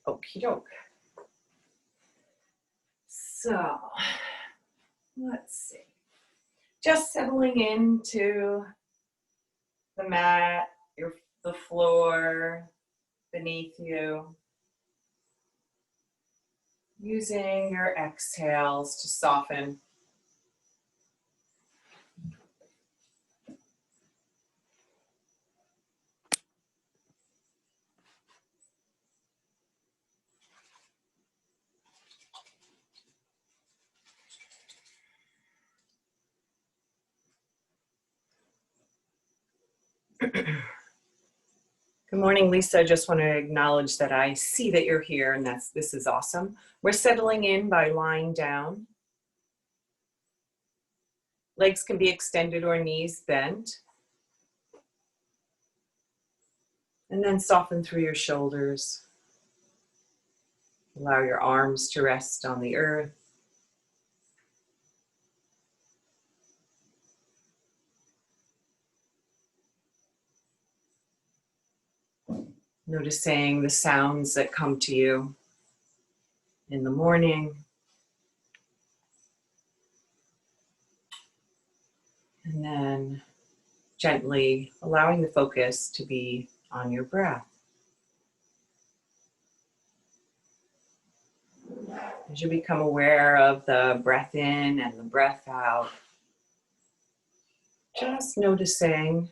Okie doke. So, let's see. Just settling into the mat, the floor beneath you. Using your exhales to soften. Good morning, Lisa. I just want to acknowledge that I see that you're here, and this is awesome. We're settling in by lying down. Legs can be extended or knees bent. And then soften through your shoulders. Allow your arms to rest on the earth. Noticing the sounds that come to you in the morning. And then gently allowing the focus to be on your breath. As you become aware of the breath in and the breath out, just noticing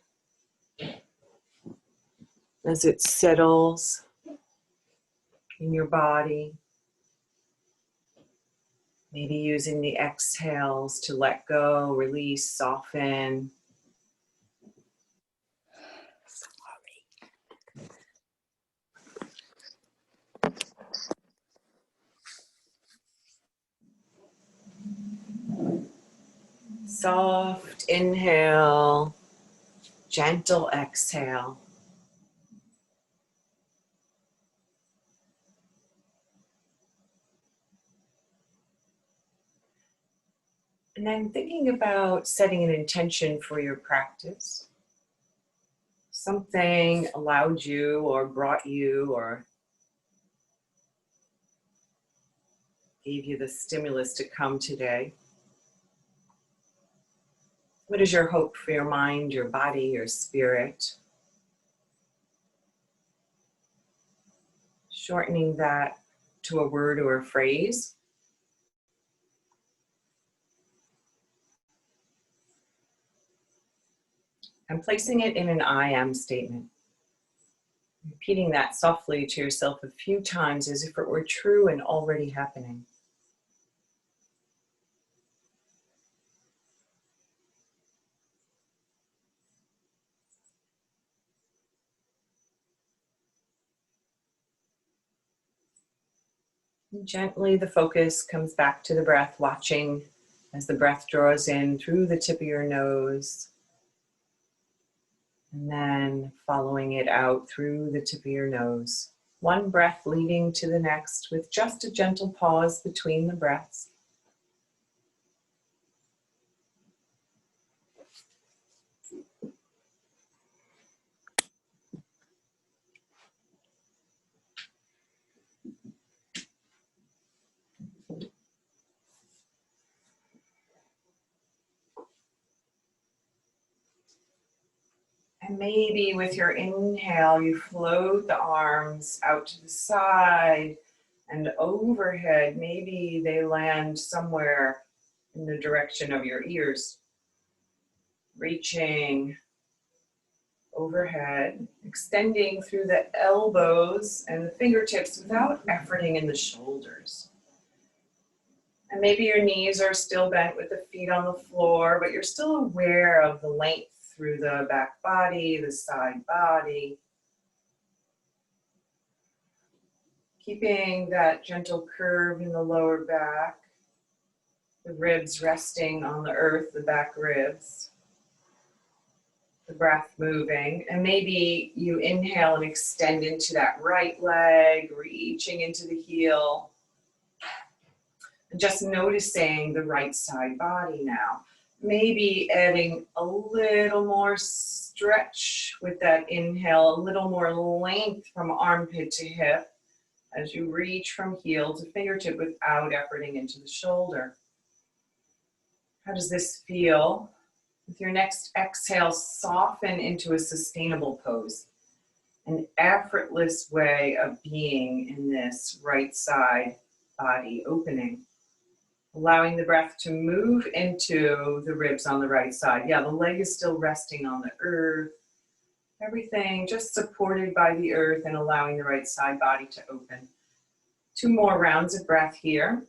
as it settles in your body, maybe using the exhales to let go, release, soften. Soft inhale, gentle exhale. And then thinking about setting an intention for your practice. Something allowed you or brought you or gave you the stimulus to come today. What is your hope for your mind, your body, your spirit? Shortening that to a word or a phrase. And placing it in an I am statement. Repeating that softly to yourself a few times as if it were true and already happening. And gently the focus comes back to the breath, watching as the breath draws in through the tip of your nose. And then following it out through the tip of your nose. One breath leading to the next with just a gentle pause between the breaths. And maybe with your inhale, you float the arms out to the side and overhead. Maybe they land somewhere in the direction of your ears. Reaching overhead, extending through the elbows and the fingertips without efforting in the shoulders. And maybe your knees are still bent with the feet on the floor, but you're still aware of the length through the back body, the side body. Keeping that gentle curve in the lower back, the ribs resting on the earth, the back ribs. The breath moving, and maybe you inhale and extend into that right leg, reaching into the heel. And just noticing the right side body now. Maybe adding a little more stretch with that inhale, a little more length from armpit to hip. as you reach from heel to fingertip without efforting into the shoulder. How does this feel? With your next exhale, soften into a sustainable pose, an effortless way of being in this right side body opening. Allowing the breath to move into the ribs on the right side. Yeah, the leg is still resting on the earth. Everything just supported by the earth and allowing the right side body to open. 2 more rounds of breath here.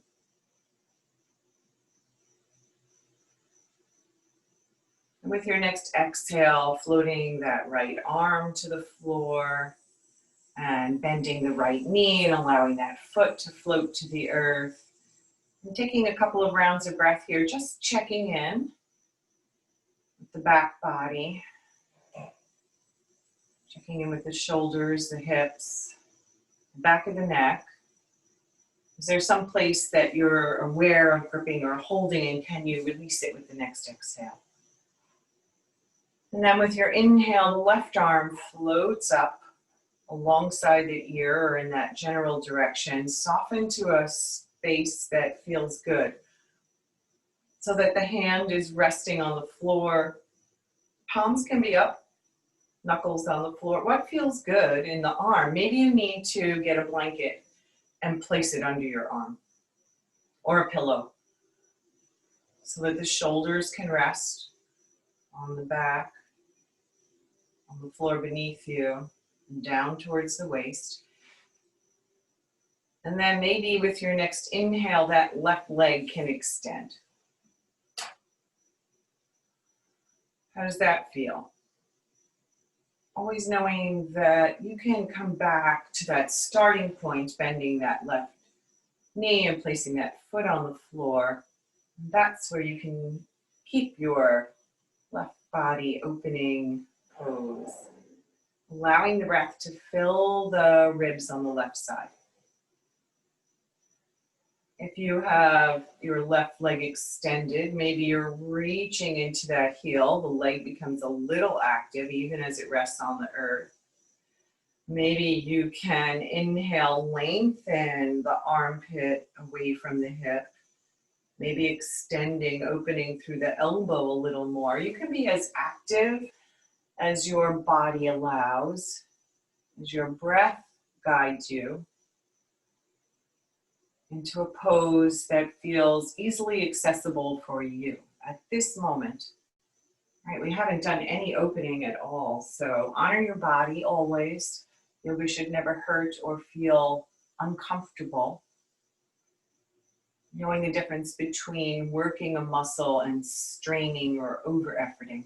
And with your next exhale, floating that right arm to the floor and bending the right knee and allowing that foot to float to the earth. And taking a couple of rounds of breath here, just checking in with the back body. Checking in with the shoulders, the hips, the back of the neck. Is there some place that you're aware of gripping or holding, and can you release it with the next exhale? And then with your inhale, the left arm floats up alongside the ear or in that general direction. Soften to a space that feels good, so that the hand is resting on the floor. Palms can be up, knuckles on the floor. What feels good in the arm? Maybe you need to get a blanket and place it under your arm, or a pillow, so that the shoulders can rest on the back, on the floor beneath you, and down towards the waist. And then maybe with your next inhale, that left leg can extend. How does that feel? Always knowing that you can come back to that starting point, bending that left knee and placing that foot on the floor. That's where you can keep your left body opening pose, allowing the breath to fill the ribs on the left side. If you have your left leg extended, maybe you're reaching into that heel. The leg becomes a little active even as it rests on the earth. Maybe you can inhale, lengthen the armpit away from the hip. Maybe extending, opening through the elbow a little more. You can be as active as your body allows, as your breath guides you into a pose that feels easily accessible for you at this moment. Right, we haven't done any opening at all, so honor your body always. Yoga should never hurt or feel uncomfortable. Knowing the difference between working a muscle and straining or over-efforting.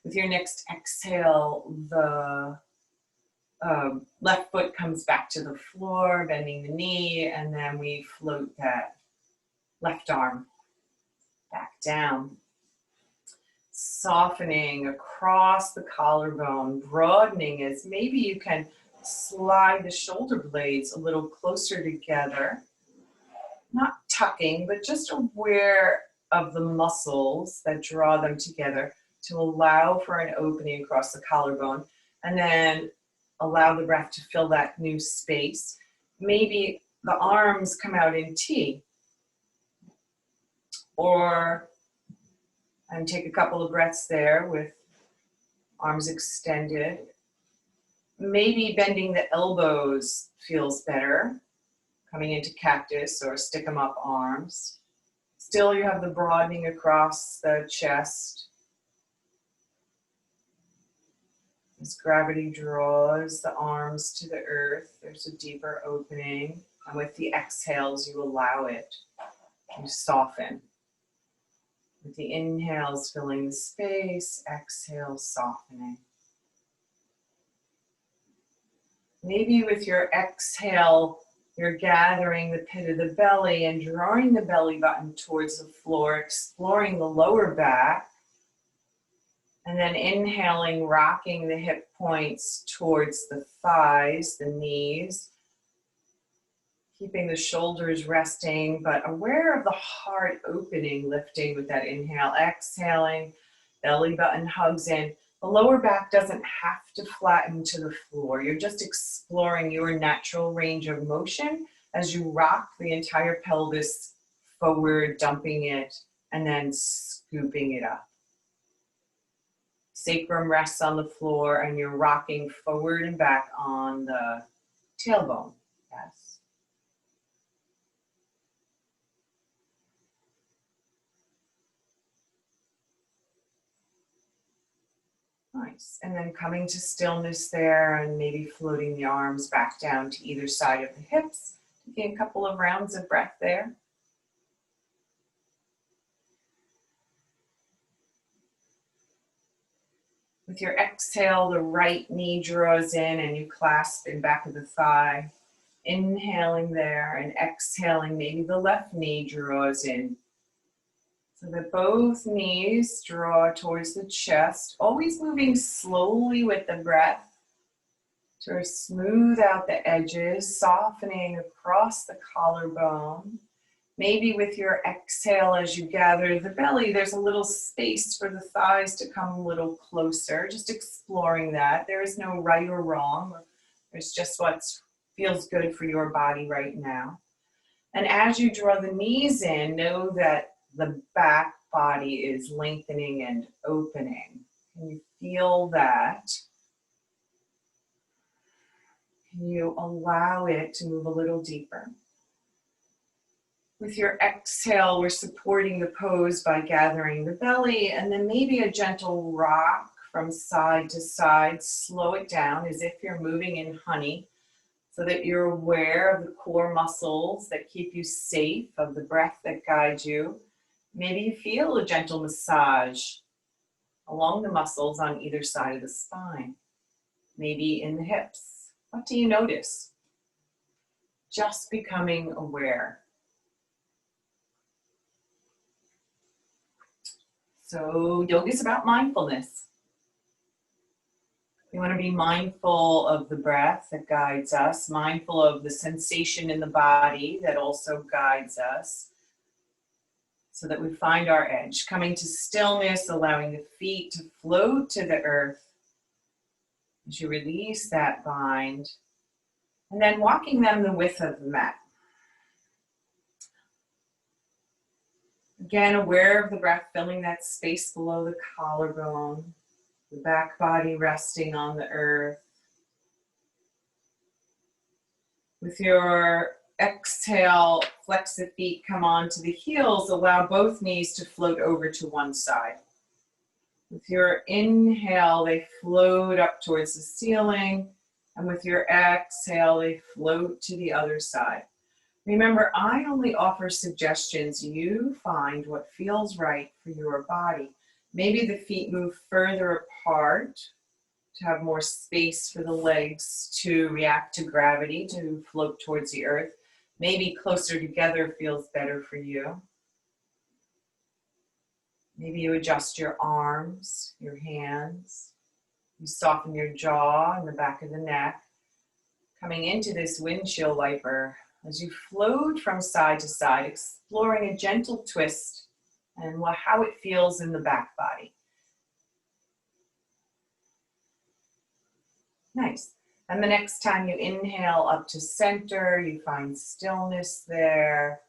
With your next exhale, the left foot comes back to the floor, bending the knee, and then we float that left arm back down. Softening across the collarbone, broadening as maybe you can slide the shoulder blades a little closer together. Not tucking, but just aware of the muscles that draw them together to allow for an opening across the collarbone, and then allow the breath to fill that new space. Maybe the arms come out in T, and take a couple of breaths there with arms extended. Maybe bending the elbows feels better, coming into cactus or stick 'em up arms. Still, you have the broadening across the chest. As gravity draws the arms to the earth, there's a deeper opening. And with the exhales, you allow it to soften. With the inhales, filling the space, exhales, softening. Maybe with your exhale, you're gathering the pit of the belly and drawing the belly button towards the floor, exploring the lower back. And then inhaling, rocking the hip points towards the thighs, the knees. Keeping the shoulders resting, but aware of the heart opening, lifting with that inhale. Exhaling, belly button hugs in. The lower back doesn't have to flatten to the floor. You're just exploring your natural range of motion as you rock the entire pelvis forward, dumping it, and then scooping it up. Sacrum rests on the floor and you're rocking forward and back on the tailbone. Yes. Nice. And then coming to stillness there and maybe floating the arms back down to either side of the hips. Taking a couple of rounds of breath there. With your exhale, the right knee draws in and you clasp in back of the thigh. Inhaling there and exhaling, maybe the left knee draws in. So that both knees draw towards the chest, always moving slowly with the breath to smooth out the edges, softening across the collarbone. Maybe with your exhale, as you gather the belly, there's a little space for the thighs to come a little closer, just exploring that. There is no right or wrong. There's just what feels good for your body right now. And as you draw the knees in, know that the back body is lengthening and opening. Can you feel that? Can you allow it to move a little deeper? With your exhale, we're supporting the pose by gathering the belly and then maybe a gentle rock from side to side. Slow it down as if you're moving in honey so that you're aware of the core muscles that keep you safe, of the breath that guides you. Maybe you feel a gentle massage along the muscles on either side of the spine, maybe in the hips. What do you notice? Just becoming aware. So yoga is about mindfulness. We want to be mindful of the breath that guides us, mindful of the sensation in the body that also guides us, so that we find our edge. Coming to stillness, allowing the feet to float to the earth as you release that bind, and then walking them the width of the mat. Again, aware of the breath, filling that space below the collarbone, the back body resting on the earth. With your exhale, flex the feet, come onto the heels, allow both knees to float over to one side. With your inhale, they float up towards the ceiling, and with your exhale, they float to the other side. Remember, I only offer suggestions. You find what feels right for your body. Maybe the feet move further apart to have more space for the legs to react to gravity, to float towards the earth. Maybe closer together feels better for you. Maybe you adjust your arms, your hands. You soften your jaw and the back of the neck. Coming into this windshield wiper, as you float from side to side, exploring a gentle twist and how it feels in the back body. Nice. And the next time you inhale up to center, you find stillness there,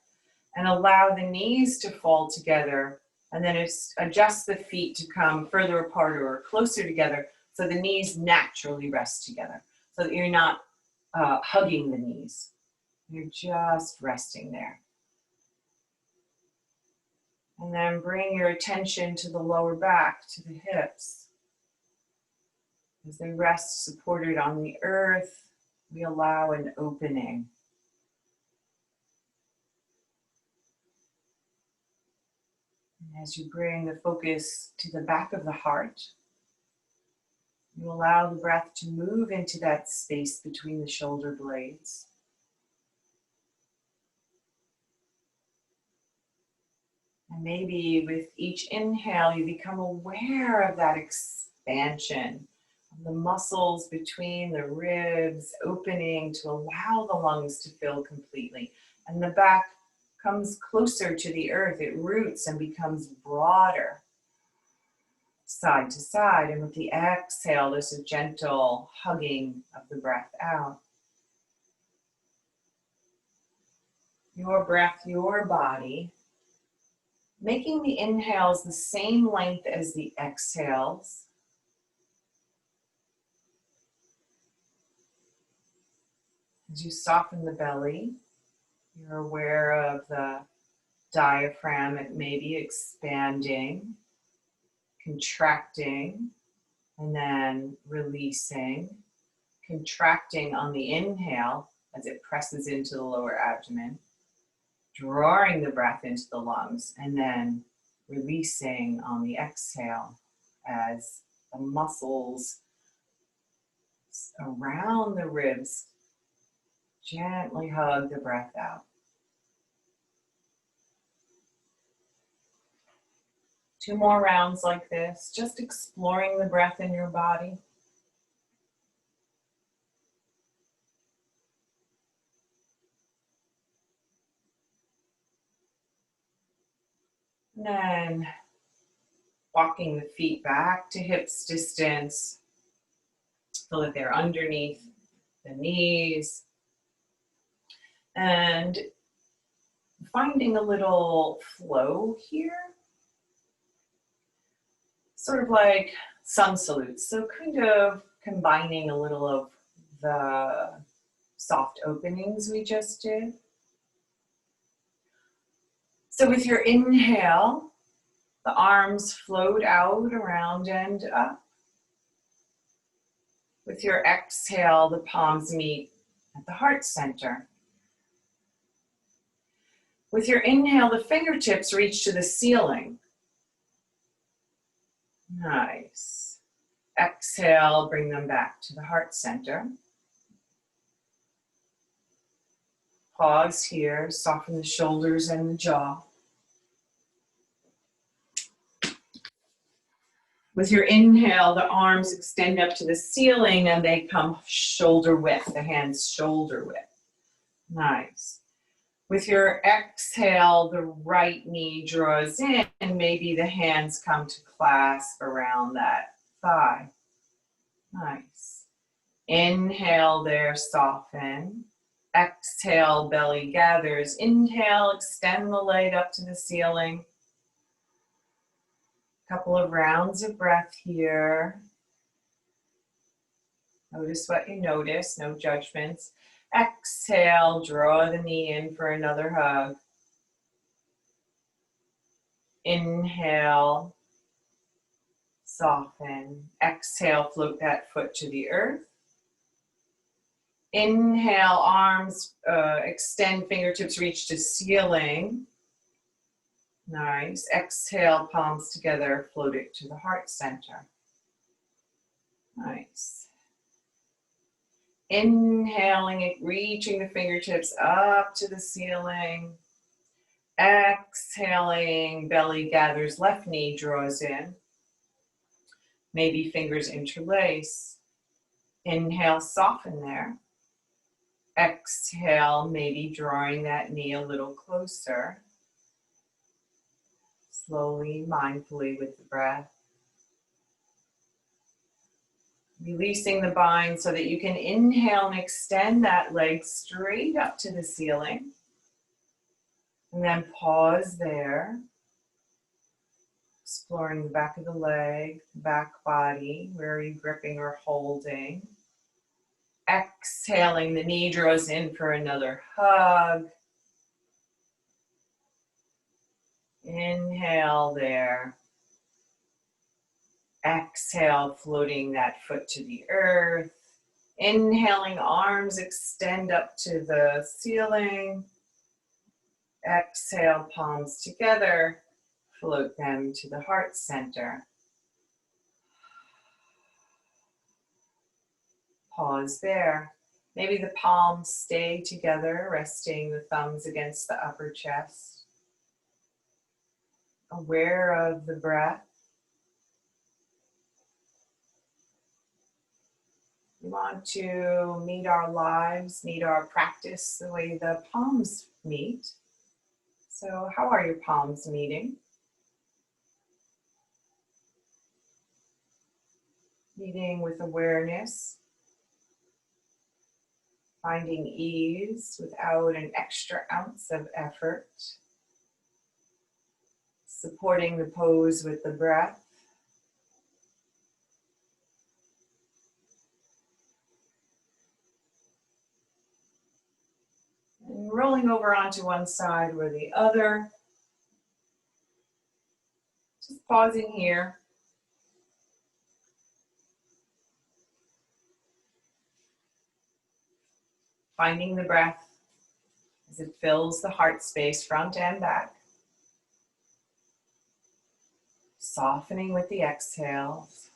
and allow the knees to fall together, and then adjust the feet to come further apart or closer together so the knees naturally rest together, so that you're not hugging the knees. You're just resting there. And then bring your attention to the lower back, to the hips. As they rest supported on the earth, we allow an opening. And as you bring the focus to the back of the heart, you allow the breath to move into that space between the shoulder blades. And maybe with each inhale, you become aware of that expansion of the muscles between the ribs opening to allow the lungs to fill completely. And the back comes closer to the earth. It roots and becomes broader. side to side. And with the exhale, there's a gentle hugging of the breath out. Your breath, your body, making the inhales the same length as the exhales. As you soften the belly, you're aware of the diaphragm. It may be expanding, contracting, and then releasing. Contracting on the inhale as it presses into the lower abdomen, drawing the breath into the lungs, and then releasing on the exhale as the muscles around the ribs gently hug the breath out. 2 more rounds like this, just exploring the breath in your body. And then walking the feet back to hips distance so that they're underneath the knees. And finding a little flow here. Sort of like sun salutes. So kind of combining a little of the soft openings we just did. So with your inhale, the arms float out, around and up. With your exhale, the palms meet at the heart center. With your inhale, the fingertips reach to the ceiling. Nice. Exhale, bring them back to the heart center. Pause here, soften the shoulders and the jaw. With your inhale, the arms extend up to the ceiling and they come shoulder width, the hands shoulder width. Nice. With your exhale, the right knee draws in and maybe the hands come to clasp around that thigh. Nice. Inhale there, soften. Exhale, belly gathers. Inhale, extend the leg up to the ceiling. Couple of rounds of breath here. Notice what you notice, no judgments. Exhale, draw the knee in for another hug. Inhale, soften. Exhale, float that foot to the earth. Inhale, arms extend, fingertips reach to ceiling. Nice. Exhale, palms together, float it to the heart center. Nice. Inhaling it, reaching the fingertips up to the ceiling. Exhaling, belly gathers, left knee draws in. Maybe fingers interlace. Inhale, soften there. Exhale, maybe drawing that knee a little closer. Slowly, mindfully with the breath. Releasing the bind so that you can inhale and extend that leg straight up to the ceiling. And then pause there. Exploring the back of the leg, the back body. Where are you gripping or holding? Exhaling, the knee draws in for another hug. Inhale there. Exhale, floating that foot to the earth. Inhaling, arms extend up to the ceiling. Exhale, palms together. Float them to the heart center. Pause there. Maybe the palms stay together, resting the thumbs against the upper chest. Aware of the breath. We want to meet our lives, meet our practice the way the palms meet. So how are your palms meeting? Meeting with awareness, finding ease without an extra ounce of effort, supporting the pose with the breath. And rolling over onto one side or the other. Just pausing here. Finding the breath as it fills the heart space front and back. Softening with the exhales.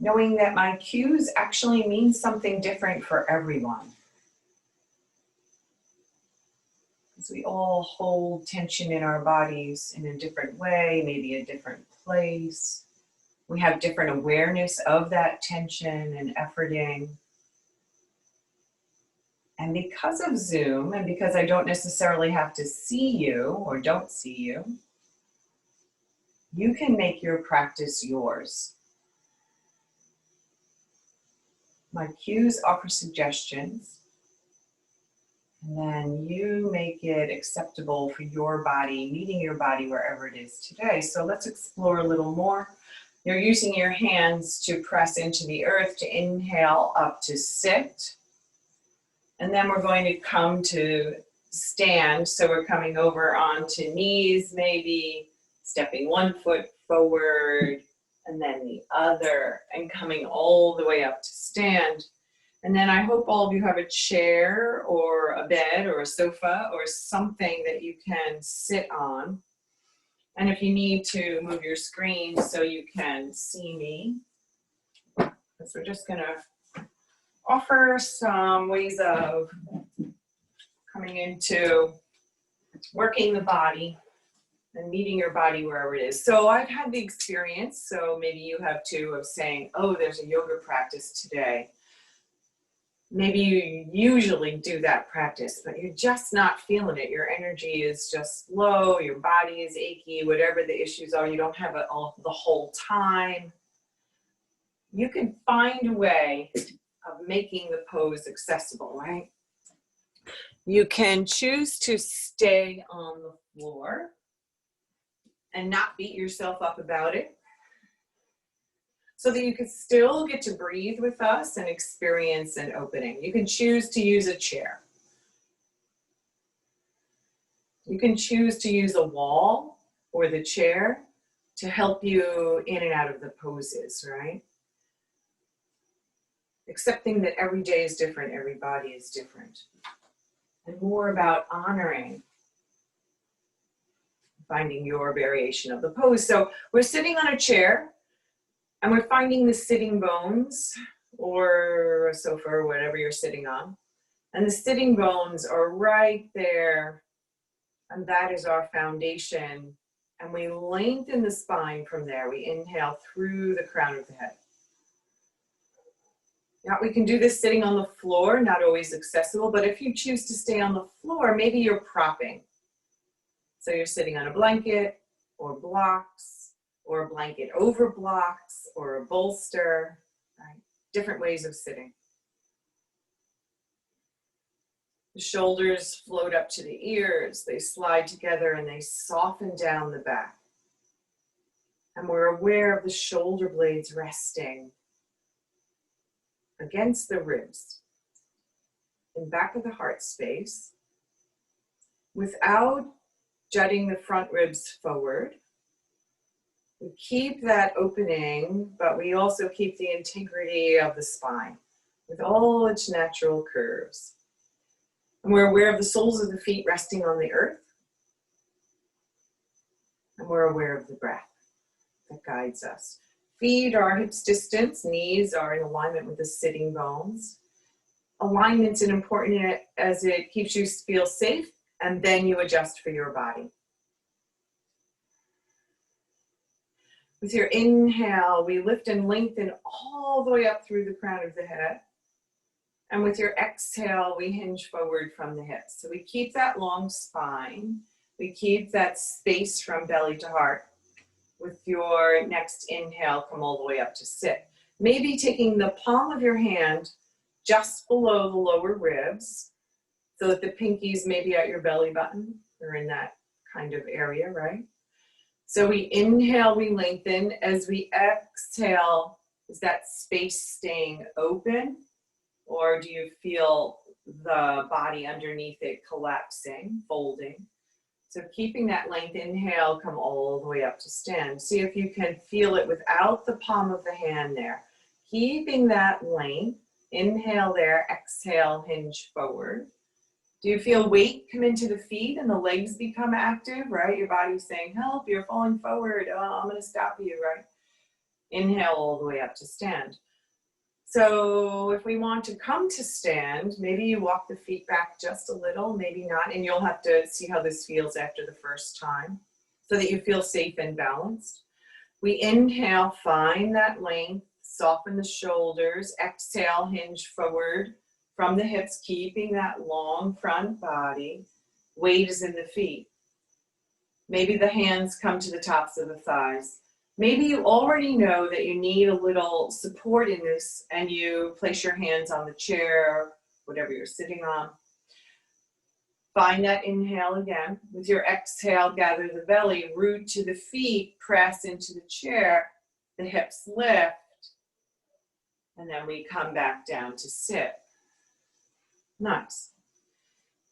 Knowing that my cues actually mean something different for everyone. Because we all hold tension in our bodies in a different way, maybe a different place. We have different awareness of that tension and efforting. And because of Zoom, and because I don't necessarily have to see you or don't see you, you can make your practice yours. My cues offer suggestions, and then you make it acceptable for your body, meeting your body wherever it is today. So let's explore a little more. You're using your hands to press into the earth, to inhale up to sit. And then we're going to come to stand. So we're coming over onto knees, maybe stepping one foot forward and then the other, and coming all the way up to stand. And then I hope all of you have a chair or a bed or a sofa or something that you can sit on. And if you need to move your screen so you can see me, because we're just gonna offer some ways of coming into working the body and meeting your body wherever it is. So I've had the experience, so maybe you have too, of saying, oh, there's a yoga practice today. Maybe you usually do that practice, but you're just not feeling it. Your energy is just low, your body is achy, whatever the issues are, you don't have it all the whole time. You can find a way of making the pose accessible, right? You can choose to stay on the floor and not beat yourself up about it, so that you can still get to breathe with us and experience an opening. You can choose to use a chair. You can choose to use a wall or the chair to help you in and out of the poses, right? Accepting that every day is different, every body is different. And more about honoring, finding your variation of the pose. So we're sitting on a chair, and we're finding the sitting bones or a sofa or whatever you're sitting on. And the sitting bones are right there. And that is our foundation. And we lengthen the spine from there. We inhale through the crown of the head. Now we can do this sitting on the floor, not always accessible, but if you choose to stay on the floor, maybe you're propping. So you're sitting on a blanket or blocks, or a blanket over blocks, or a bolster, right? Different ways of sitting. The shoulders float up to the ears, they slide together and they soften down the back. And we're aware of the shoulder blades resting against the ribs, in back of the heart space, without jutting the front ribs forward. We keep that opening, but we also keep the integrity of the spine with all its natural curves. And we're aware of the soles of the feet resting on the earth. And we're aware of the breath that guides us. Feet are hips distance, knees are in alignment with the sitting bones. Alignment's important as it keeps you feel safe, and then you adjust for your body. With your inhale, we lift and lengthen all the way up through the crown of the head. And with your exhale, we hinge forward from the hips. So we keep that long spine. We keep that space from belly to heart. with your next inhale, come all the way up to sit. Maybe taking the palm of your hand just below the lower ribs so that the pinkies may be at your belly button or in that kind of area, right? So we inhale, we lengthen. As we exhale, is that space staying open? Or do you feel the body underneath it collapsing, folding? So keeping that length, inhale, come all the way up to stand. See if you can feel it without the palm of the hand there. Keeping that length, inhale there, exhale, hinge forward. Do you feel weight come into the feet and the legs become active, right? Your body's saying, help, you're falling forward. Oh, I'm gonna stop you, right? Inhale all the way up to stand. So if we want to come to stand, maybe you walk the feet back just a little, maybe not, and you'll have to see how this feels after the first time so that you feel safe and balanced. We inhale, find that length, soften the shoulders, exhale, hinge forward from the hips, keeping that long front body. Weight is in the feet. Maybe the hands come to the tops of the thighs. Maybe you already know that you need a little support in this and you place your hands on the chair, whatever you're sitting on. Find that inhale again. With your exhale, gather the belly, root to the feet, press into the chair, the hips lift, and then we come back down to sit. Nice.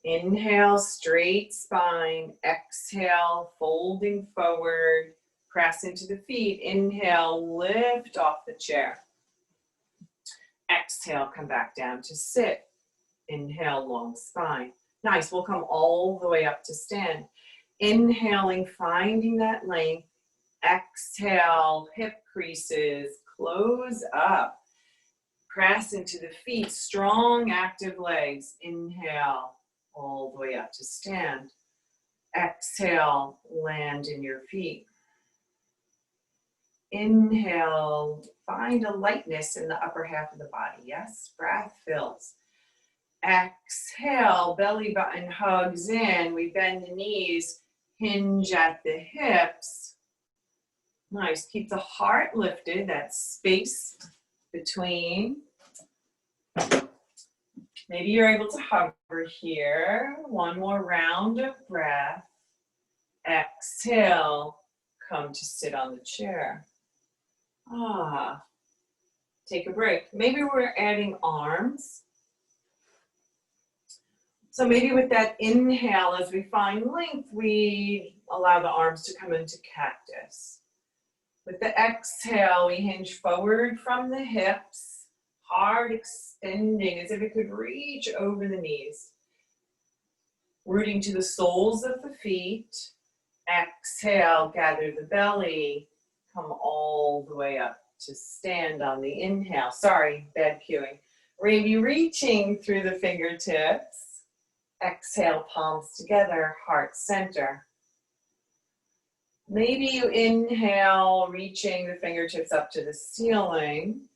Inhale, straight spine. Exhale, folding forward. Press into the feet. Inhale, lift off the chair. Exhale, come back down to sit. Inhale, long spine. Nice, we'll come all the way up to stand. Inhaling, finding that length. Exhale, hip creases, close up. Press into the feet, strong, active legs. Inhale, all the way up to stand. Exhale, land in your feet. Inhale, find a lightness in the upper half of the body. Yes, breath fills. Exhale, belly button hugs in. We bend the knees, hinge at the hips. Nice, keep the heart lifted, that space between. Maybe you're able to hover here. One more round of breath. Exhale, come to sit on the chair. Take a break. Maybe we're adding arms. So maybe with that inhale, as we find length, we allow the arms to come into cactus. With the exhale, we hinge forward from the hips, heart extending as if it could reach over the knees. Rooting to the soles of the feet. Exhale, gather the belly, come all the way up to stand on the inhale. Sorry, bad cueing. Maybe reaching through the fingertips. Exhale, palms together, heart center. Maybe you inhale, reaching the fingertips up to the ceiling,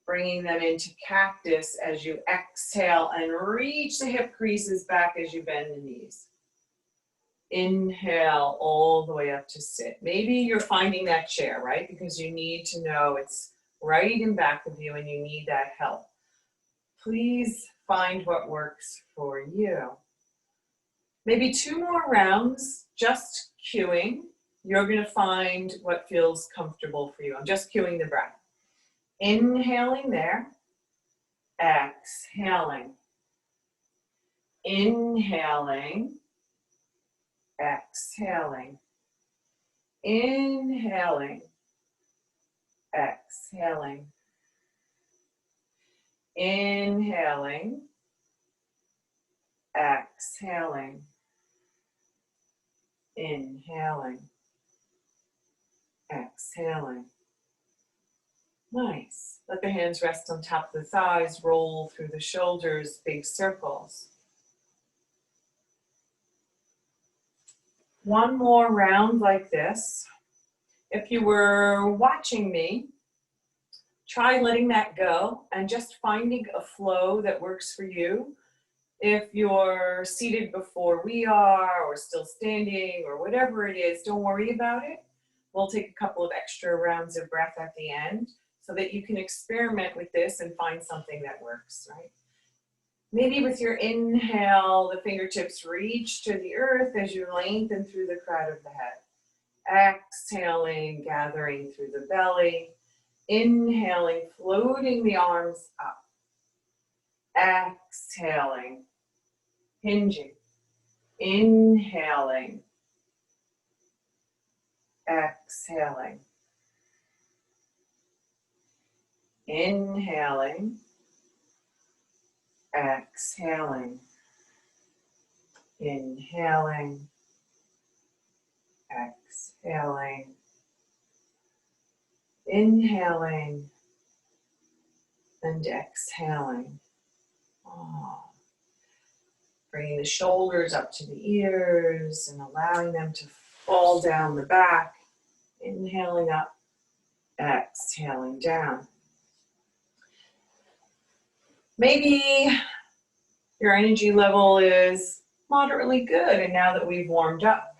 bringing them into cactus as you exhale and reach the hip creases back as you bend the knees. Inhale all the way up to sit. Maybe you're finding that chair, right? Because you need to know it's right in back of you and you need that help. Please find what works for you. Maybe 2 more rounds, just cueing. You're going to find what feels comfortable for you. I'm just cueing the breath. Inhaling there. Exhaling. Inhaling. Exhaling. Inhaling. Exhaling. Inhaling. Exhaling. Inhaling. Exhaling. Nice. Let the hands rest on top of the thighs, roll through the shoulders, big circles. One more round like this. If you were watching me, try letting that go and just finding a flow that works for you. If you're seated before we are, or still standing, or whatever it is, don't worry about it. We'll take a couple of extra rounds of breath at the end so that you can experiment with this and find something that works, right? Maybe with your inhale, the fingertips reach to the earth as you lengthen through the crown of the head. Exhaling, gathering through the belly. Inhaling, floating the arms up. Exhaling, hinging. Inhaling. Exhaling. Inhaling. Exhaling. Inhaling. Exhaling. Inhaling. And exhaling. Oh. Bringing the shoulders up to the ears and allowing them to fall down the back. Inhaling up. Exhaling down. Maybe your energy level is moderately good, and now that we've warmed up,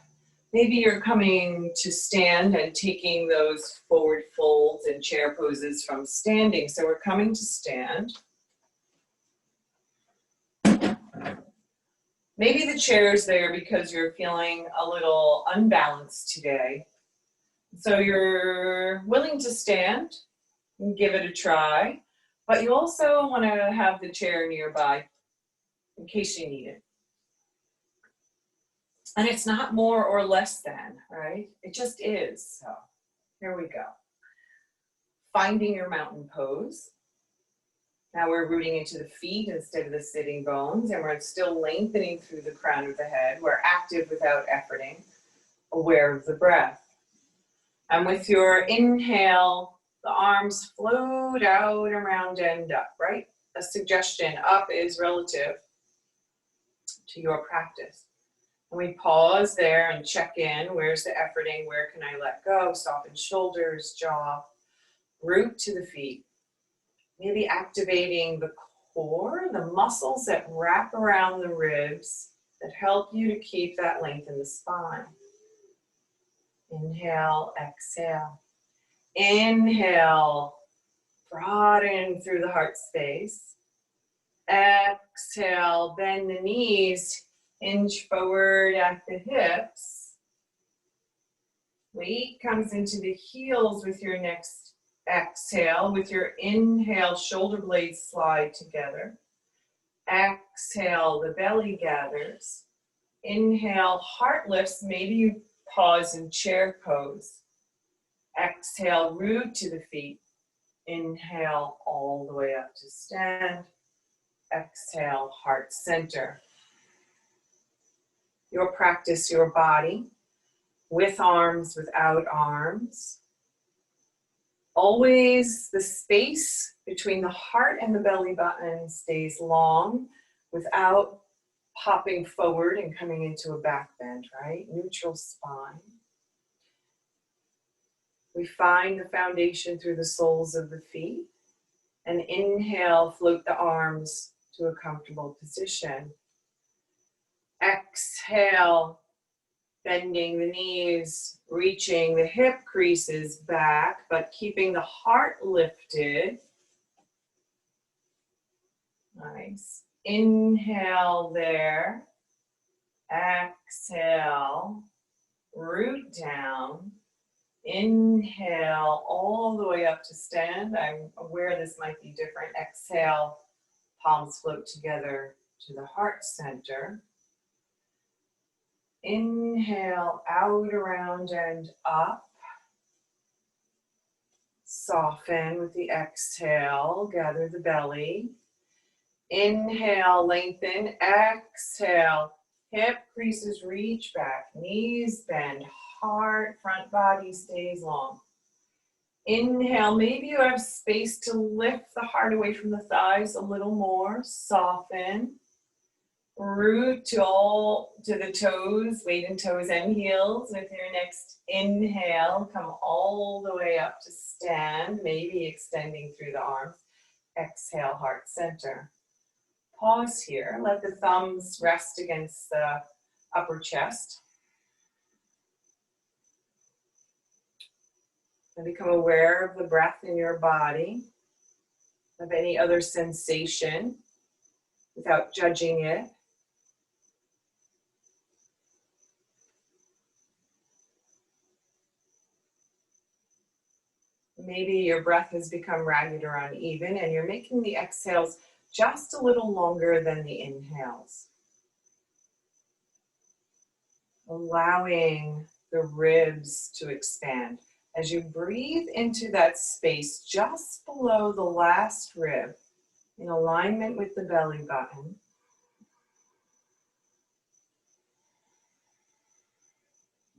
maybe you're coming to stand and taking those forward folds and chair poses from standing. So we're coming to stand. Maybe the chair's there because you're feeling a little unbalanced today. So you're willing to stand and give it a try. But you also want to have the chair nearby in case you need it. And it's not more or less than, right? It just is. So here we go. Finding your mountain pose. Now we're rooting into the feet instead of the sitting bones, and we're still lengthening through the crown of the head. We're active without efforting, aware of the breath. And with your inhale, the arms float out around and up, right? A suggestion, up is relative to your practice. And we pause there and check in. Where's the efforting? Where can I let go? Soften shoulders, jaw, root to the feet. Maybe activating the core, the muscles that wrap around the ribs that help you to keep that length in the spine. Inhale, exhale. Inhale, broaden through the heart space. Exhale, bend the knees, hinge forward at the hips. Weight comes into the heels with your next exhale. With your inhale, shoulder blades slide together. Exhale, the belly gathers. Inhale, heart lifts. Maybe you pause in chair pose. Exhale, root to the feet. Inhale, all the way up to stand. Exhale, heart center. Your practice, your body, with arms, without arms. Always the space between the heart and the belly button stays long without popping forward and coming into a back bend, right? Neutral spine. We find the foundation through the soles of the feet. And inhale, float the arms to a comfortable position. Exhale, bending the knees, reaching the hip creases back, but keeping the heart lifted. Nice. Inhale there. Exhale, root down. Inhale all the way up to stand. I'm aware this might be different. Exhale, palms float together to the heart center. Inhale out, around, and up. Soften with the exhale. Gather the belly. Inhale, lengthen. Exhale, hip creases reach back. Knees bend. Heart, front body stays long. Inhale, maybe you have space to lift the heart away from the thighs a little more. Soften. Root to the toes, weight in toes and heels. With your next inhale, come all the way up to stand, maybe extending through the arms. Exhale, heart center. pause here. Let the thumbs rest against the upper chest. And become aware of the breath in your body, of any other sensation without judging it. Maybe your breath has become ragged or uneven and you're making the exhales just a little longer than the inhales. Allowing the ribs to expand. As you breathe into that space just below the last rib, in alignment with the belly button,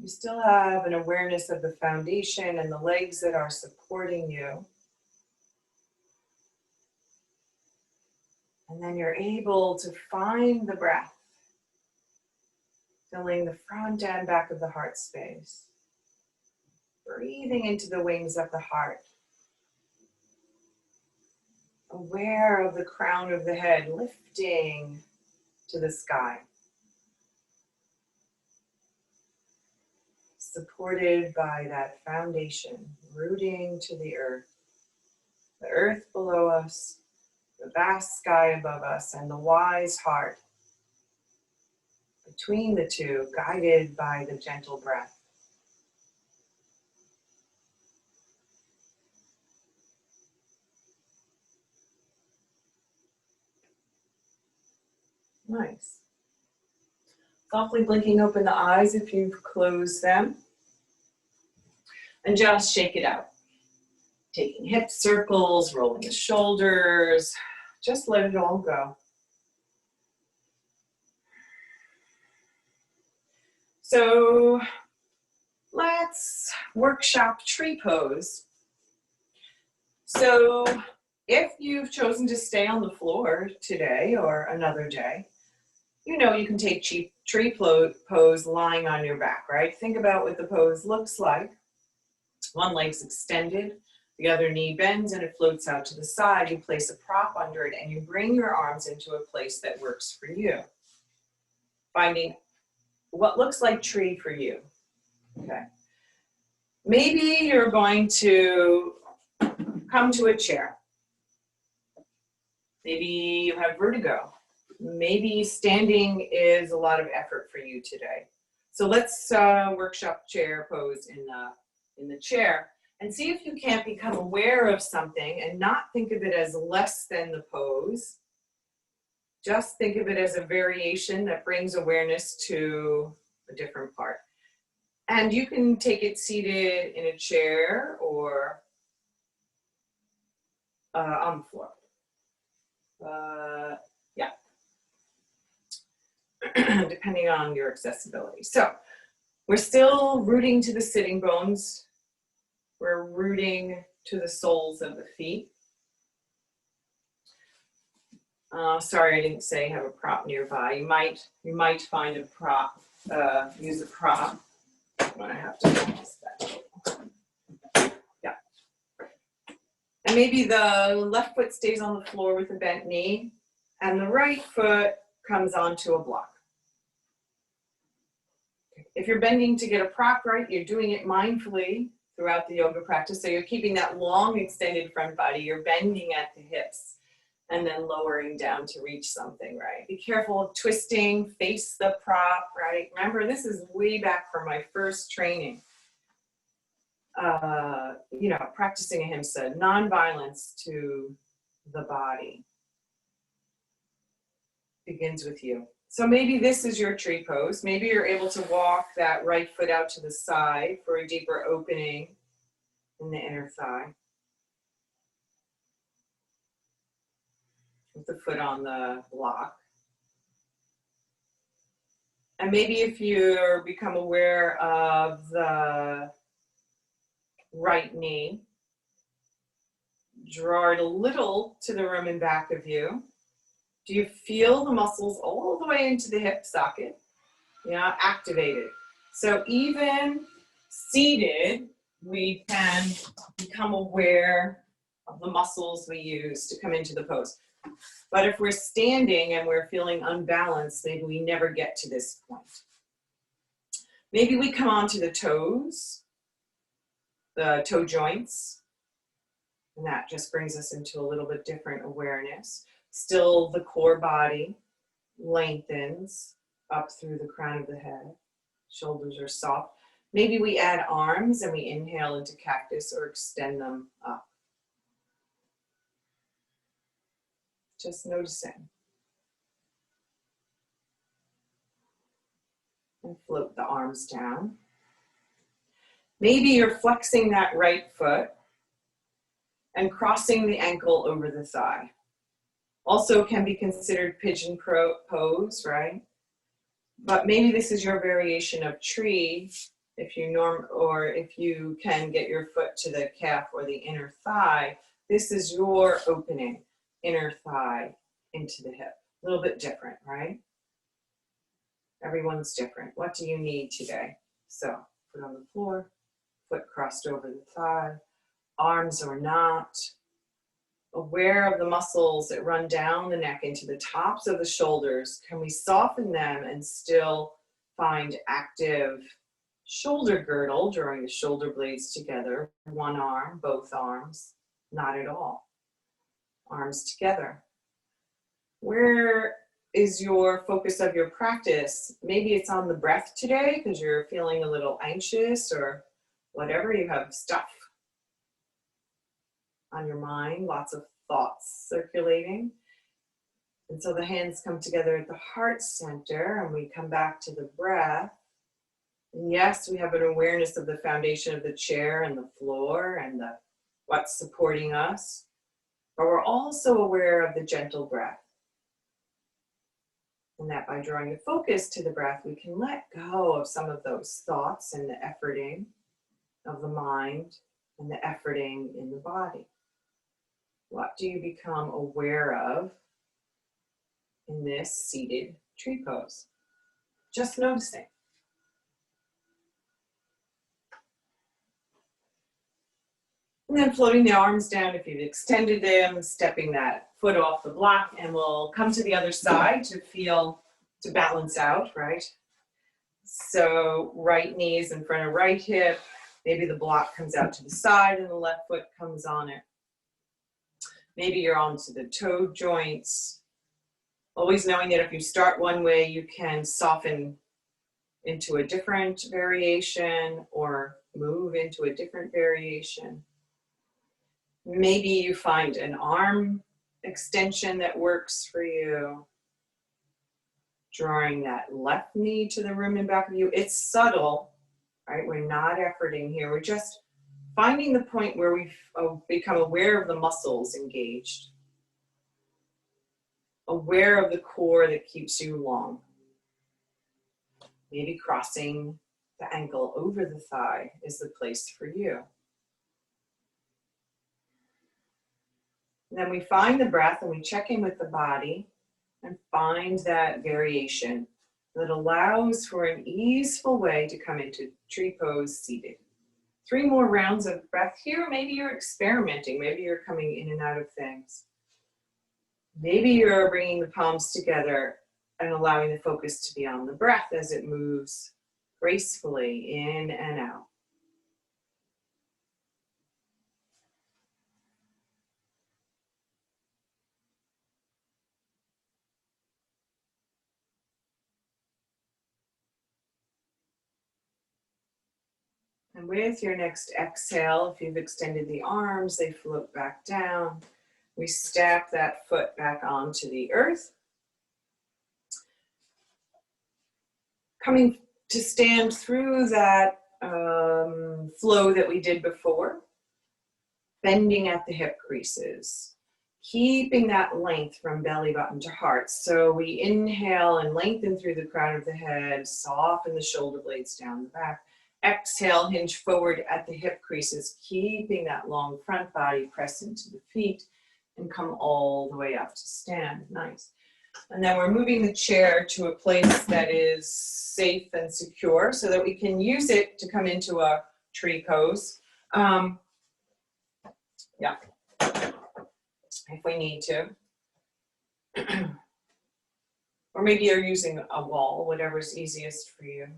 you still have an awareness of the foundation and the legs that are supporting you. And then you're able to find the breath, filling the front and back of the heart space. Breathing into the wings of the heart. Aware of the crown of the head lifting to the sky. Supported by that foundation, rooting to the earth below us, the vast sky above us, and the wise heart between the two, guided by the gentle breath. Nice. Softly blinking open the eyes if you've closed them. And just shake it out. Taking hip circles, rolling the shoulders. Just let it all go. So let's workshop tree pose. So if you've chosen to stay on the floor today or another day, you know you can take tree pose lying on your back, right? Think about what the pose looks like. One leg's extended, the other knee bends and it floats out to the side. You place a prop under it and you bring your arms into a place that works for you. Finding what looks like tree for you, okay? Maybe you're going to come to a chair. Maybe you have vertigo. Maybe standing is a lot of effort for you today. So let's workshop chair pose in the chair and see if you can't become aware of something and not think of it as less than the pose. Just think of it as a variation that brings awareness to a different part. And you can take it seated in a chair or on the floor. Yeah. Depending on your accessibility. So we're still rooting to the sitting bones. We're rooting to the soles of the feet. Sorry, I didn't say have a prop nearby. You might find a prop, use a prop. I'm gonna have to focus that. Yeah. And maybe the left foot stays on the floor with a bent knee, and the right foot comes onto a block. If you're bending to get a prop right, you're doing it mindfully throughout the yoga practice. So you're keeping that long extended front body. You're bending at the hips and then lowering down to reach something, right? Be careful of twisting, face the prop, right? Remember, this is way back from my first training. You know, practicing ahimsa, non-violence to the body begins with you. So maybe this is your tree pose. Maybe you're able to walk that right foot out to the side for a deeper opening in the inner thigh. With the foot on the block. And maybe if you become aware of the right knee, draw it a little to the room in back of you. Do you feel the muscles all the way into the hip socket? Yeah, activated. So even seated, we can become aware of the muscles we use to come into the pose. But if we're standing and we're feeling unbalanced, maybe we never get to this point. Maybe we come onto the toes, the toe joints, and that just brings us into a little bit different awareness. Still, the core body lengthens up through the crown of the head. Shoulders are soft. Maybe we add arms and we inhale into cactus or extend them up. Just noticing. And float the arms down. Maybe you're flexing that right foot and crossing the ankle over the thigh. Also can be considered pigeon pose, right? But maybe this is your variation of tree if you can get your foot to the calf or the inner thigh. This is your opening, inner thigh into the hip. A little bit different, right? Everyone's different. What do you need today? So, foot on the floor, foot crossed over the thigh, arms or not. Aware of the muscles that run down the neck into the tops of the shoulders. Can we soften them and still find active shoulder girdle, drawing the shoulder blades together? One arm, both arms, not at all. Arms together. Where is your focus of your practice? Maybe it's on the breath today because you're feeling a little anxious or whatever. You have stuff on your mind, lots of thoughts circulating. And so the hands come together at the heart center and we come back to the breath. And yes, we have an awareness of the foundation of the chair and the floor and what's supporting us, but we're also aware of the gentle breath. And that by drawing the focus to the breath, we can let go of some of those thoughts and the efforting of the mind and the efforting in the body. What do you become aware of in this seated tree pose? Just noticing. And then floating the arms down if you've extended them, stepping that foot off the block, and we'll come to the other side to balance out, right? So right knee is in front of right hip. Maybe the block comes out to the side and the left foot comes on it. Maybe you're onto the toe joints. Always knowing that if you start one way, you can soften into a different variation or move into a different variation. Maybe you find an arm extension that works for you. Drawing that left knee to the room in back of you. It's subtle, right? We're not efforting here. We're just finding the point where we've become aware of the muscles engaged. Aware of the core that keeps you long. Maybe crossing the ankle over the thigh is the place for you. And then we find the breath and we check in with the body and find that variation that allows for an easeful way to come into tree pose seated. 3 more rounds of breath here. Maybe you're experimenting. Maybe you're coming in and out of things. Maybe you're bringing the palms together and allowing the focus to be on the breath as it moves gracefully in and out. And with your next exhale, if you've extended the arms, they float back down. We step that foot back onto the earth. Coming to stand through that flow that we did before. Bending at the hip creases. Keeping that length from belly button to heart. So we inhale and lengthen through the crown of the head, soften the shoulder blades down the back. Exhale, hinge forward at the hip creases, keeping that long front body, press into the feet, and come all the way up to stand. Nice. And then we're moving the chair to a place that is safe and secure so that we can use it to come into a tree pose. Yeah. if we need to. Or maybe you're using a wall, whatever's easiest for you.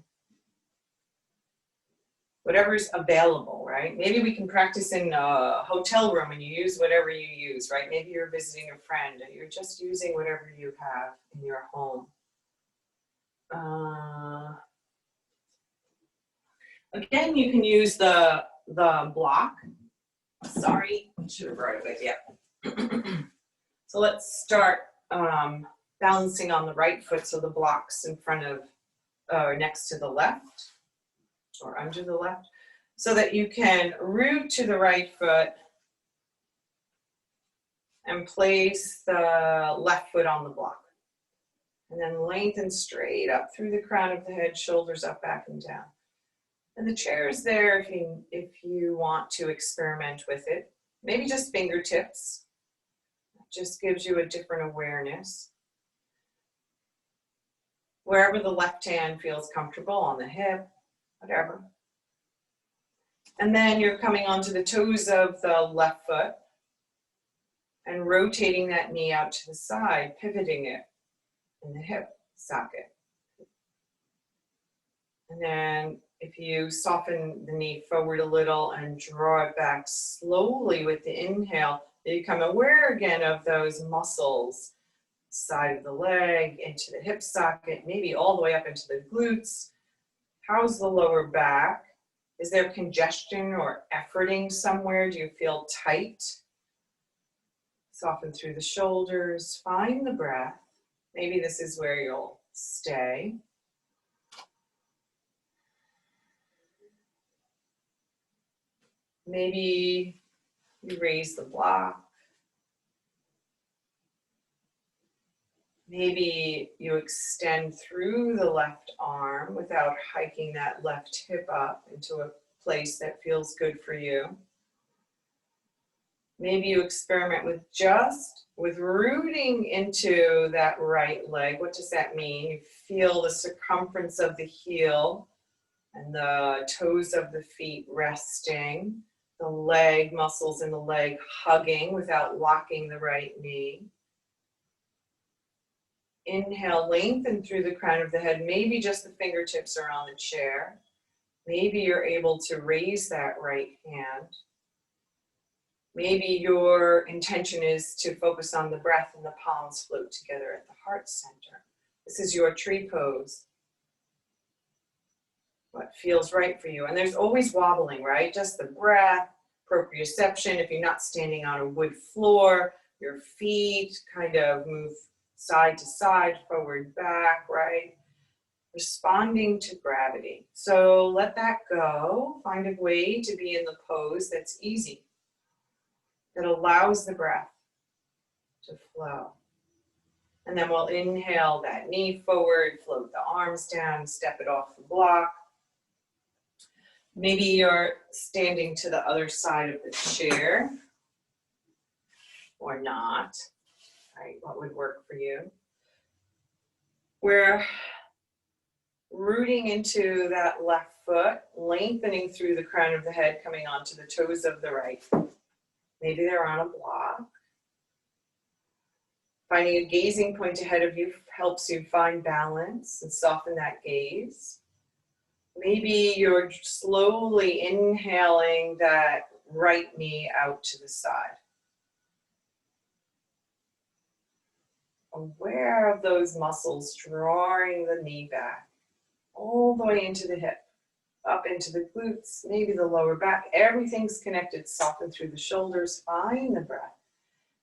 Whatever's available, right? Maybe we can practice in a hotel room and you use whatever you use, right? Maybe you're visiting a friend and you're just using whatever you have in your home. Again, you can use the block. Sorry, I should have brought it with you. So let's start balancing on the right foot, so the block's in front of or next to the left or under the left, so that you can root to the right foot and place the left foot on the block. And then lengthen straight up through the crown of the head, shoulders up, back, and down. And the chair is there if you want to experiment with it. Maybe just fingertips. It just gives you a different awareness. Wherever the left hand feels comfortable, on the hip, whatever. And then you're coming onto the toes of the left foot and rotating that knee out to the side, pivoting it in the hip socket. And then if you soften the knee forward a little and draw it back slowly with the inhale, you become aware again of those muscles, side of the leg, into the hip socket, maybe all the way up into the glutes. How's the lower back? Is there congestion or efforting somewhere? Do you feel tight? Soften through the shoulders, find the breath. Maybe this is where you'll stay. Maybe you raise the block. Maybe you extend through the left arm without hiking that left hip up into a place that feels good for you. Maybe you experiment with rooting into that right leg. What does that mean? You feel the circumference of the heel and the toes of the feet resting, the leg muscles in the leg hugging without locking the right knee. Inhale, lengthen through the crown of the head. Maybe just the fingertips are on the chair. Maybe you're able to raise that right hand. Maybe your intention is to focus on the breath and the palms float together at the heart center. This is your tree pose. What feels right for you. And there's always wobbling, right? Just the breath, proprioception. If you're not standing on a wood floor, your feet kind of move side to side, forward, back, right? Responding to gravity. So let that go. Find a way to be in the pose that's easy, that allows the breath to flow. And then we'll inhale that knee forward, float the arms down, step it off the block. Maybe you're standing to the other side of the chair or not. Right, what would work for you? We're rooting into that left foot, lengthening through the crown of the head, coming onto the toes of the right. Maybe they're on a block. Finding a gazing point ahead of you helps you find balance and soften that gaze. Maybe you're slowly inhaling that right knee out to the side. Aware of those muscles drawing the knee back all the way into the hip, up into the glutes, maybe the lower back. Everything's connected. Soften through the shoulders. Find the breath.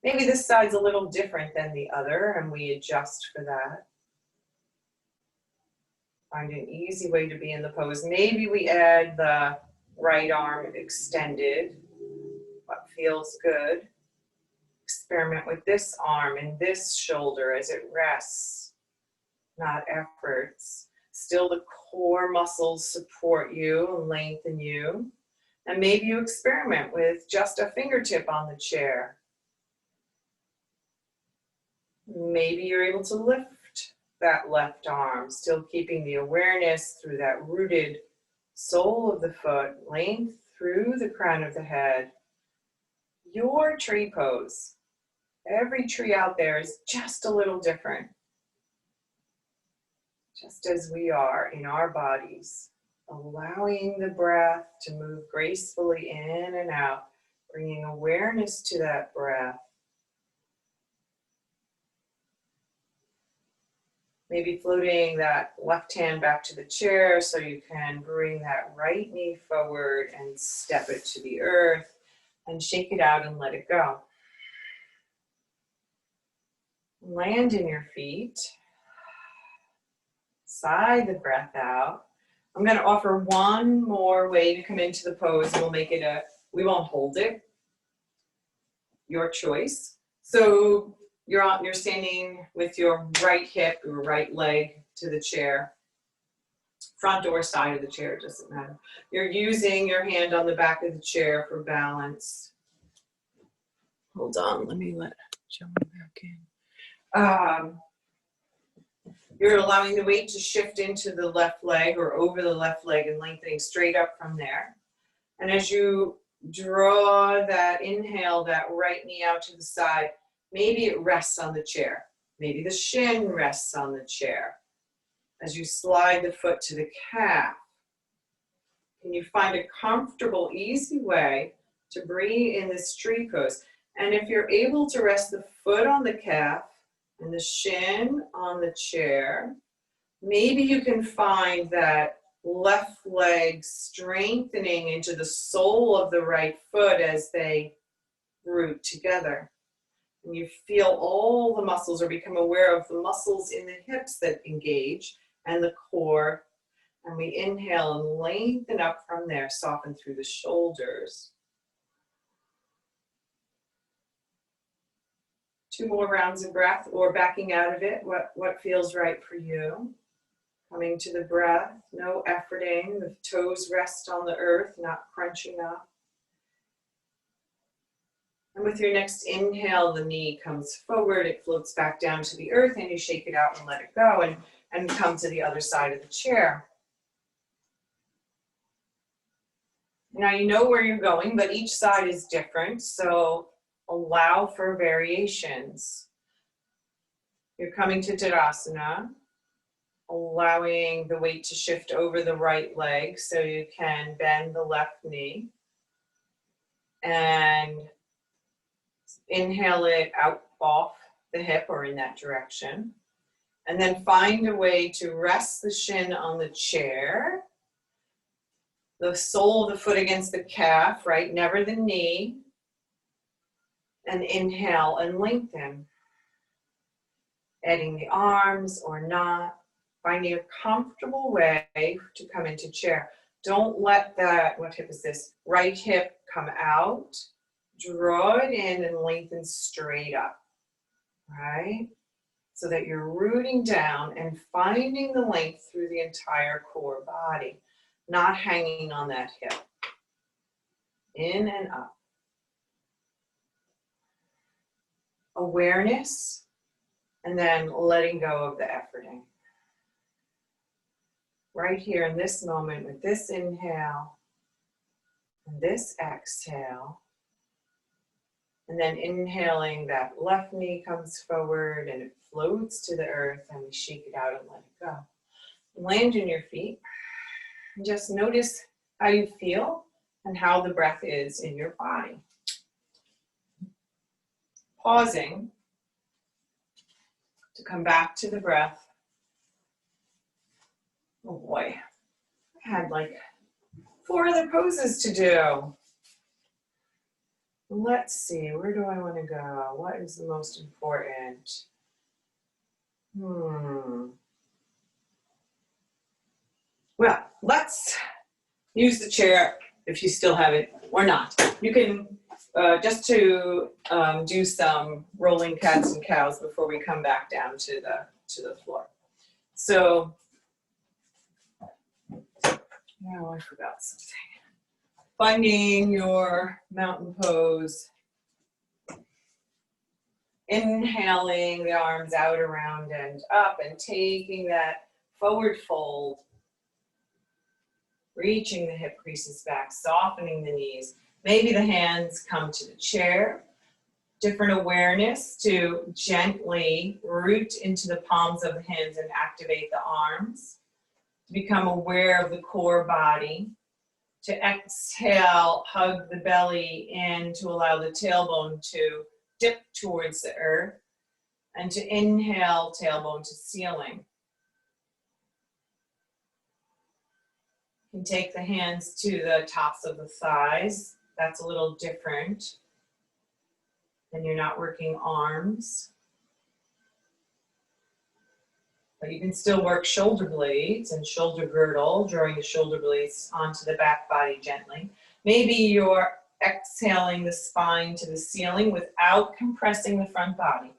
Maybe this side's a little different than the other, and we adjust for that. Find an easy way to be in the pose. Maybe we add the right arm extended. What feels good? Experiment with this arm and this shoulder as it rests, not efforts. Still the core muscles support you and lengthen you. And maybe you experiment with just a fingertip on the chair. Maybe you're able to lift that left arm, still keeping the awareness through that rooted sole of the foot, length through the crown of the head. Your tree pose. Every tree out there is just a little different, just as we are in our bodies, allowing the breath to move gracefully in and out, bringing awareness to that breath. Maybe floating that left hand back to the chair so you can bring that right knee forward and step it to the earth and shake it out and let it go. Land in your feet. Sigh the breath out. I'm going to offer one more way to come into the pose. We'll make it we won't hold it. Your choice. So you're standing with your right hip or right leg to the chair. Front or side of the chair, doesn't matter. You're using your hand on the back of the chair for balance. Hold on, let me let Joan back in. You're allowing the weight to shift into the left leg or over the left leg and lengthening straight up from there. And as you draw that inhale, that right knee out to the side, maybe it rests on the chair. Maybe the shin rests on the chair. As you slide the foot to the calf, can you find a comfortable, easy way to breathe in this tree pose? And if you're able to rest the foot on the calf and the shin on the chair, maybe you can find that left leg strengthening into the sole of the right foot as they root together. And you feel all the muscles, or become aware of the muscles in the hips that engage and the core. And we inhale and lengthen up from there, soften through the shoulders. 2 more rounds of breath, or backing out of it, what feels right for you. Coming to the breath, no efforting, the toes rest on the earth, not crunching up. And with your next inhale, the knee comes forward, it floats back down to the earth, and you shake it out and let it go, and come to the other side of the chair. Now you know where you're going, but each side is different, so allow for variations. You're coming to Tadasana, allowing the weight to shift over the right leg so you can bend the left knee. And inhale it out off the hip or in that direction. And then find a way to rest the shin on the chair. The sole of the foot against the calf, right? Never the knee. And inhale and lengthen. Adding the arms or not. Finding a comfortable way to come into chair. Don't let that, what hip is this? Right hip come out. Draw it in and lengthen straight up. Right? So that you're rooting down and finding the length through the entire core body. Not hanging on that hip. In and up. Awareness, and then letting go of the efforting. Right here in this moment with this inhale and this exhale, and then inhaling, that left knee comes forward and it floats to the earth, and we shake it out and let it go. Land in your feet and just notice how you feel and how the breath is in your body. Pausing to come back to the breath. Oh boy, I had like 4 other poses to do. Let's see, where do I want to go? What is the most important? Well, let's use the chair if you still have it or not. You can just to do some rolling cats and cows before we come back down to the floor. So, oh, I forgot something. Finding your mountain pose. Inhaling the arms out, around, and up, and taking that forward fold. Reaching the hip creases back, softening the knees. Maybe the hands come to the chair. different awareness to gently root into the palms of the hands and activate the arms. To become aware of the core body. To exhale, hug the belly in to allow the tailbone to dip towards the earth. And to inhale, tailbone to ceiling. You can take the hands to the tops of the thighs. That's a little different. Then you're not working arms. But you can still work shoulder blades and shoulder girdle, drawing the shoulder blades onto the back body gently. Maybe you're exhaling the spine to the ceiling without compressing the front body.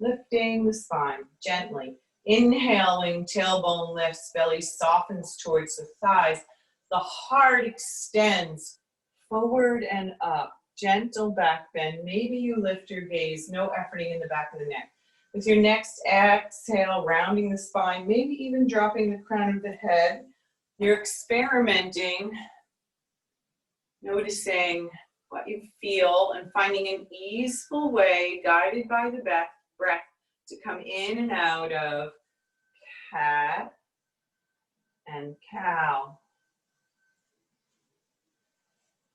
Lifting the spine gently. Inhaling, tailbone lifts, belly softens towards the thighs. The heart extends forward and up. Gentle back bend. Maybe you lift your gaze, no efforting in the back of the neck. With your next exhale, rounding the spine, maybe even dropping the crown of the head. You're experimenting, noticing what you feel and finding an easeful way, guided by the breath, to come in and out of cat and cow.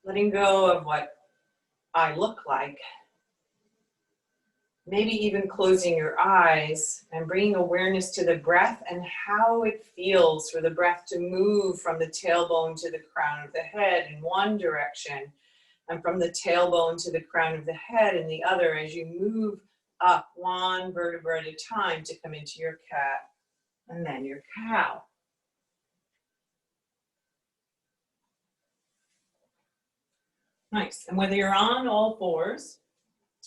Letting go of what I look like. Maybe even closing your eyes and bringing awareness to the breath and how it feels for the breath to move from the tailbone to the crown of the head in one direction and from the tailbone to the crown of the head in the other as you move up one vertebra at a time to come into your cat and then your cow. Nice. And whether you're on all fours,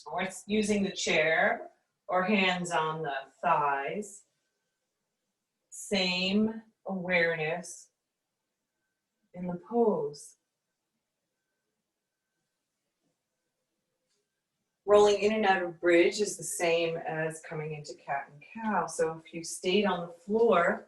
or it's using the chair, or hands on the thighs, same awareness in the pose. Rolling in and out of bridge is the same as coming into cat and cow. So if you stayed on the floor,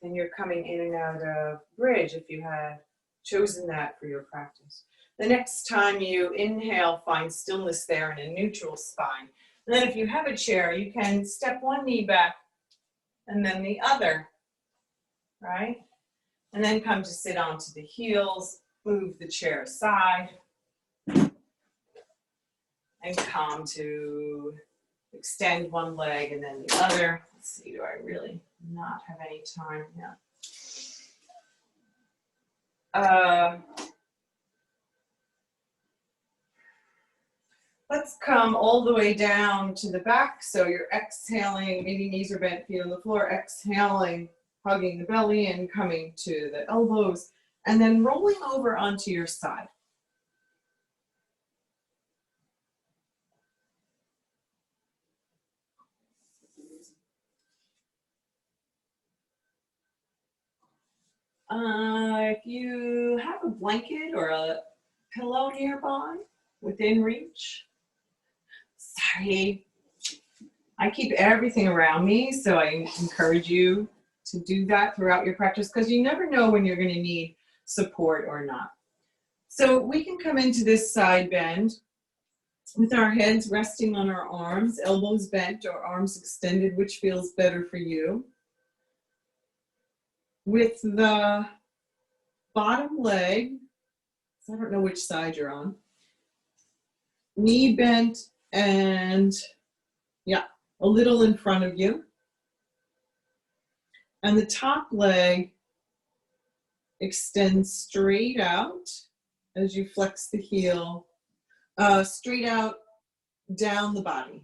then you're coming in and out of bridge if you had chosen that for your practice. The next time you inhale, find stillness there in a neutral spine. And then if you have a chair, you can step one knee back and then the other, right? And then come to sit onto the heels, move the chair aside, and come to extend one leg and then the other. Let's see, do I really not have any time? Yeah. Let's come all the way down to the back. So you're exhaling, maybe knees are bent, feet on the floor, exhaling, hugging the belly and coming to the elbows, and then rolling over onto your side. If you have a blanket or a pillow nearby, within reach, sorry, I keep everything around me, so I encourage you to do that throughout your practice because you never know when you're going to need support or not. So we can come into this side bend with our heads resting on our arms, elbows bent or arms extended, which feels better for you. With the bottom leg, so I don't know which side you're on, knee bent and yeah, a little in front of you. And the top leg extends straight out as you flex the heel, straight out down the body.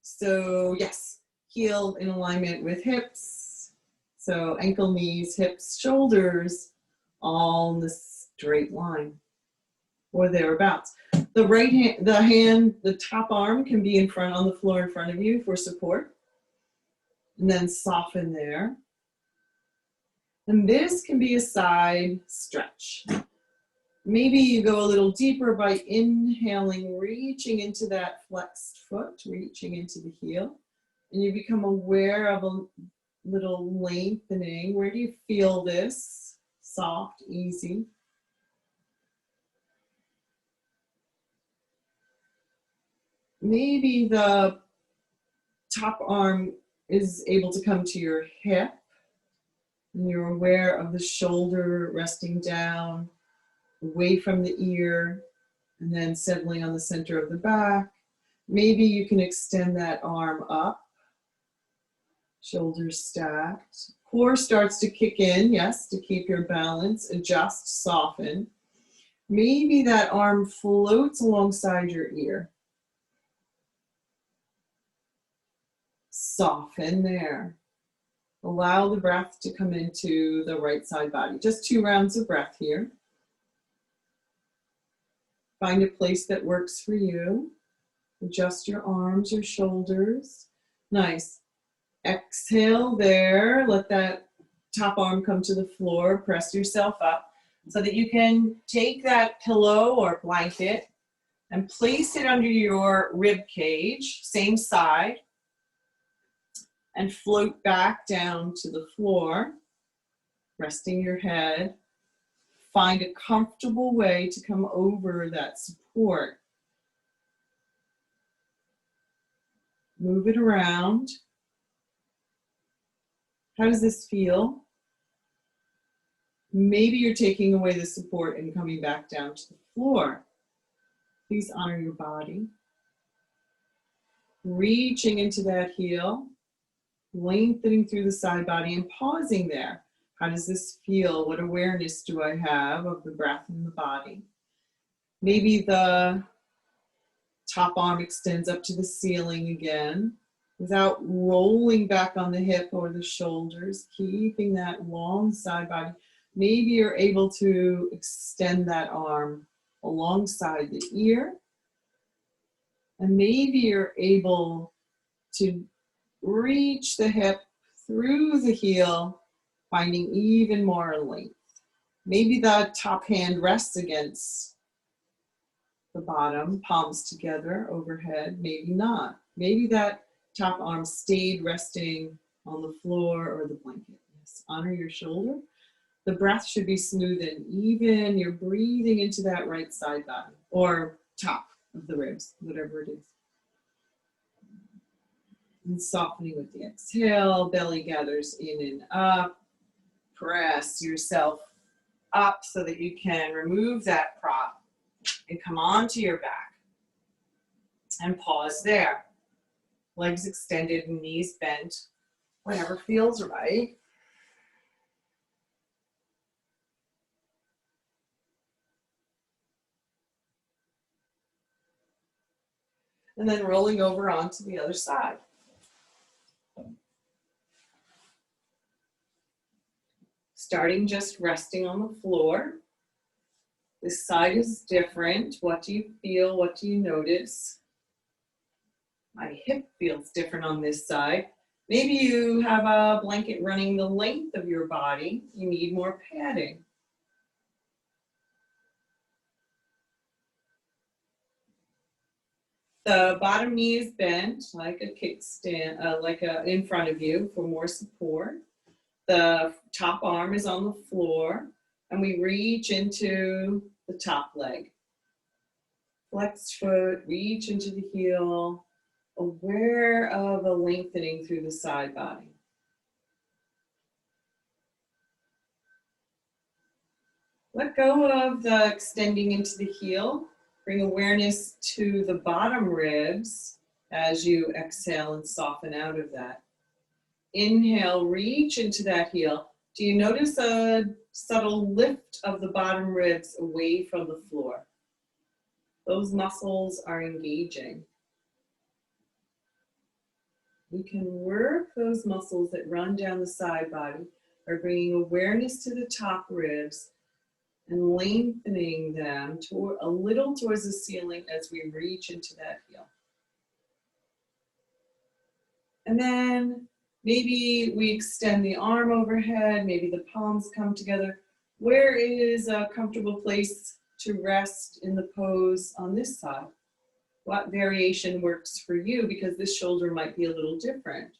So yes, heel in alignment with hips. So ankle, knees, hips, shoulders, all in the straight line or thereabouts. The right hand, the top arm can be in front on the floor in front of you for support. And then soften there. And this can be a side stretch. Maybe you go a little deeper by inhaling, reaching into that flexed foot, reaching into the heel. And you become aware of a little lengthening. Where do you feel this? Soft, easy. maybe the top arm is able to come to your hip, and you're aware of the shoulder resting down, away from the ear, and then settling on the center of the back. Maybe you can extend that arm up, shoulders stacked. Core starts to kick in, yes, to keep your balance, adjust, soften. Maybe that arm floats alongside your ear. Soften there. Allow the breath to come into the right side body. Just 2 rounds of breath here. Find a place that works for you. Adjust your arms, your shoulders. Nice. Exhale there. Let that top arm come to the floor. Press yourself up so that you can take that pillow or blanket and place it under your rib cage, same side, and float back down to the floor, resting your head. Find a comfortable way to come over that support. Move it around. How does this feel? Maybe you're taking away the support and coming back down to the floor. Please honor your body. Reaching into that heel, lengthening through the side body and pausing there. How does this feel? What awareness do I have of the breath in the body? Maybe the top arm extends up to the ceiling again without rolling back on the hip or the shoulders, keeping that long side body. Maybe you're able to extend that arm alongside the ear. And maybe you're able to reach the hip through the heel, finding even more length. Maybe the top hand rests against the bottom, palms together overhead, maybe not. Maybe that top arm stayed resting on the floor or the blanket. Yes, honor your shoulder. The breath should be smooth and even. You're breathing into that right side body or top of the ribs, whatever it is. And softening with the exhale, belly gathers in and up. Press yourself up so that you can remove that prop and come onto your back. And pause there. Legs extended and knees bent, whatever feels right. And then rolling over onto the other side. Starting just resting on the floor. This side is different. What do you feel? What do you notice? My hip feels different on this side. Maybe you have a blanket running the length of your body. You need more padding. The bottom knee is bent like a kickstand, in front of you for more support. The top arm is on the floor, and we reach into the top leg. Flex foot, reach into the heel, aware of a lengthening through the side body. Let go of the extending into the heel. Bring awareness to the bottom ribs as you exhale and soften out of that. Inhale, reach into that heel. Do you notice a subtle lift of the bottom ribs away from the floor? Those muscles are engaging. We can work those muscles that run down the side body by bringing awareness to the top ribs and lengthening them a little towards the ceiling as we reach into that heel. And then maybe we extend the arm overhead, maybe the palms come together. Where is a comfortable place to rest in the pose on this side? What variation works for you? Because this shoulder might be a little different.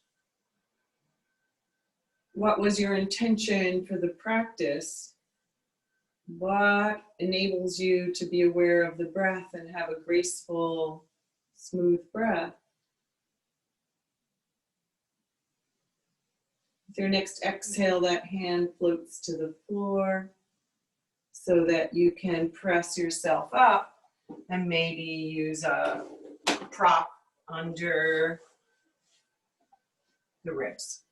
What was your intention for the practice? What enables you to be aware of the breath and have a graceful, Smooth breath. With your next exhale, that hand floats to the floor so that you can press yourself up and maybe use a prop under the ribs.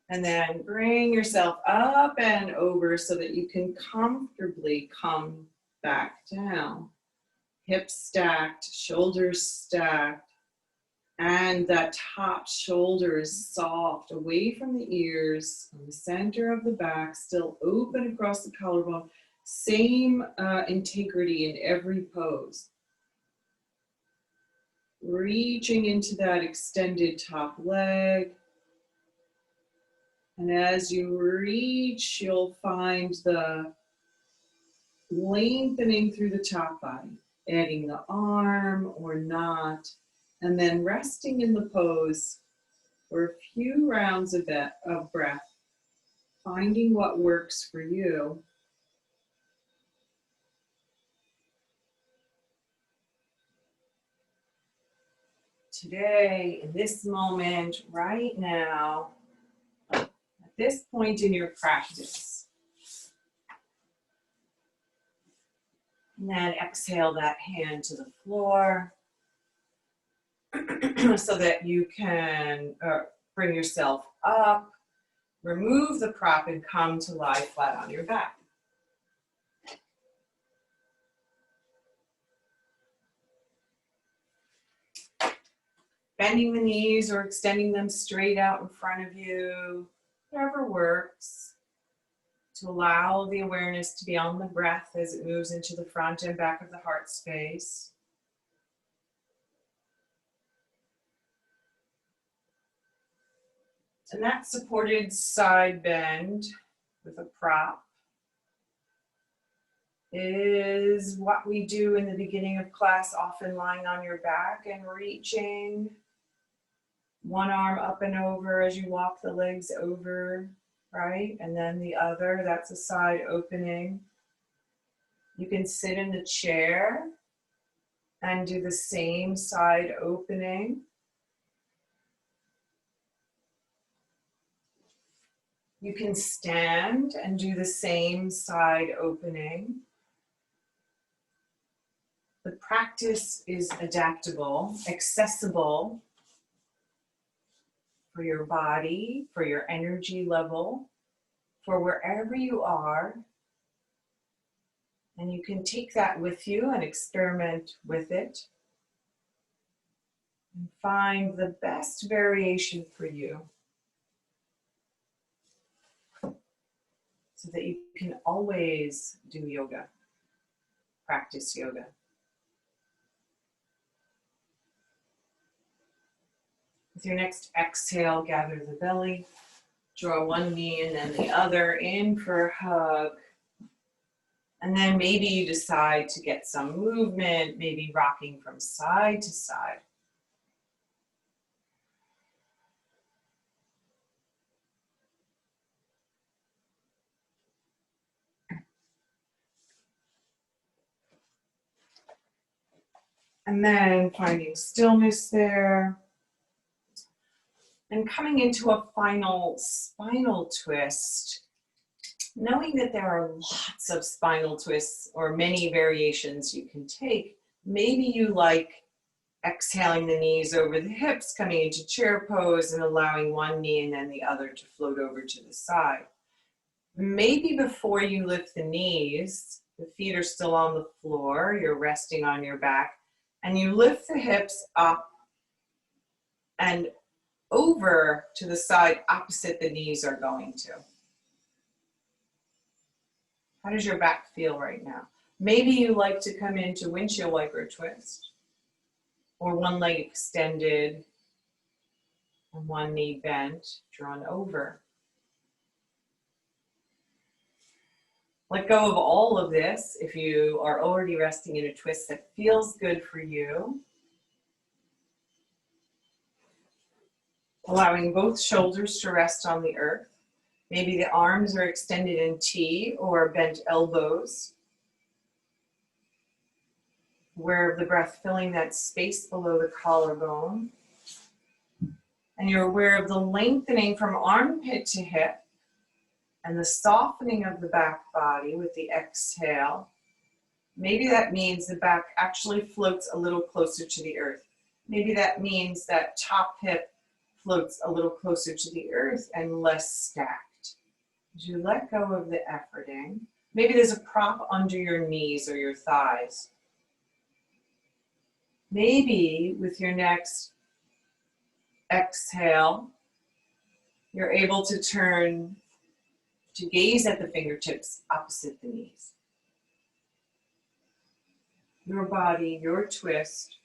And then bring yourself up and over so that you can comfortably come back down. Hips stacked, shoulders stacked, and that top shoulder is soft, away from the ears, on the center of the back, still open across the collarbone. Same integrity in every pose. Reaching into that extended top leg. And as you reach, you'll find the lengthening through the top body, adding the arm or not, and then resting in the pose for a few rounds of breath, finding what works for you. Today, in this moment, right now, at this point in your practice, and then exhale that hand to the floor so that you can bring yourself up, remove the prop, and come to lie flat on your back. Bending the knees or extending them straight out in front of you, whatever works, to allow the awareness to be on the breath as it moves into the front and back of the heart space. And that supported side bend with a prop is what we do in the beginning of class, often lying on your back and reaching one arm up and over as you walk the legs over, right? And then the other, that's a side opening. You can sit in the chair and do the same side opening. You can stand and do the same side opening. The practice is adaptable, accessible for your body, for your energy level, for wherever you are. And you can take that with you and experiment with it and find the best variation for you so that you can always do yoga, practice yoga. With your next exhale, gather the belly, draw one knee and then the other in for a hug. And then maybe you decide to get some movement, maybe rocking from side to side. And then finding stillness there. And coming into a final spinal twist, knowing that there are lots of spinal twists or many variations you can take. Maybe you like exhaling the knees over the hips, coming into chair pose and allowing one knee and then the other to float over to the side. Maybe before you lift the knees, the feet are still on the floor, you're resting on your back, and you lift the hips up and over to the side opposite the knees are going to. How does your back feel right now? Maybe you like to come into windshield wiper twist, or one leg extended and one knee bent, drawn over. Let go of all of this if you are already resting in a twist that feels good for you. Allowing both shoulders to rest on the earth. Maybe the arms are extended in T or bent elbows. Aware of the breath filling that space below the collarbone. And you're aware of the lengthening from armpit to hip and the softening of the back body with the exhale. Maybe that means the back actually floats a little closer to the earth. Maybe that means that top hip floats a little closer to the earth and less stacked. As you let go of the efforting, maybe there's a prop under your knees or your thighs. Maybe with your next exhale, you're able to turn to gaze at the fingertips opposite the knees. Your body, your twist.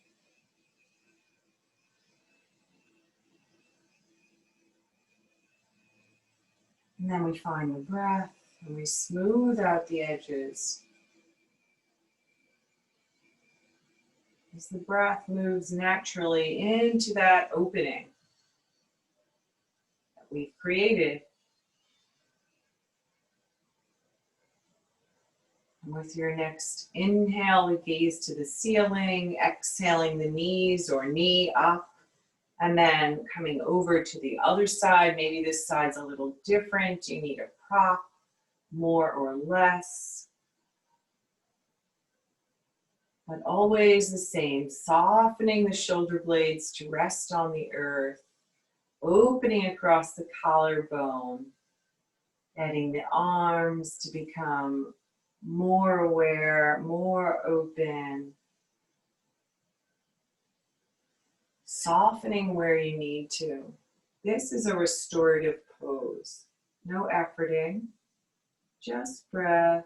And then we find the breath and we smooth out the edges. As the breath moves naturally into that opening that we've created. And with your next inhale, we gaze to the ceiling, exhaling the knees or knee up, and then coming over to the other side. Maybe this side's a little different. You need a prop, more or less. But always the same, softening the shoulder blades to rest on the earth, opening across the collarbone, getting the arms to become more aware, more open, softening where you need to. This is a restorative pose. No efforting, just breath.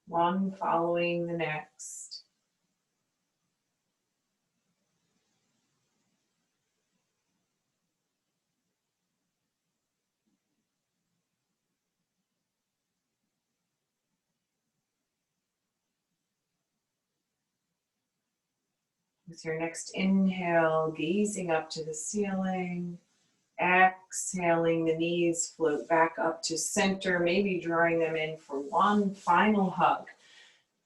One following the next. With your next inhale, gazing up to the ceiling. Exhaling, the knees float back up to center, maybe drawing them in for one final hug.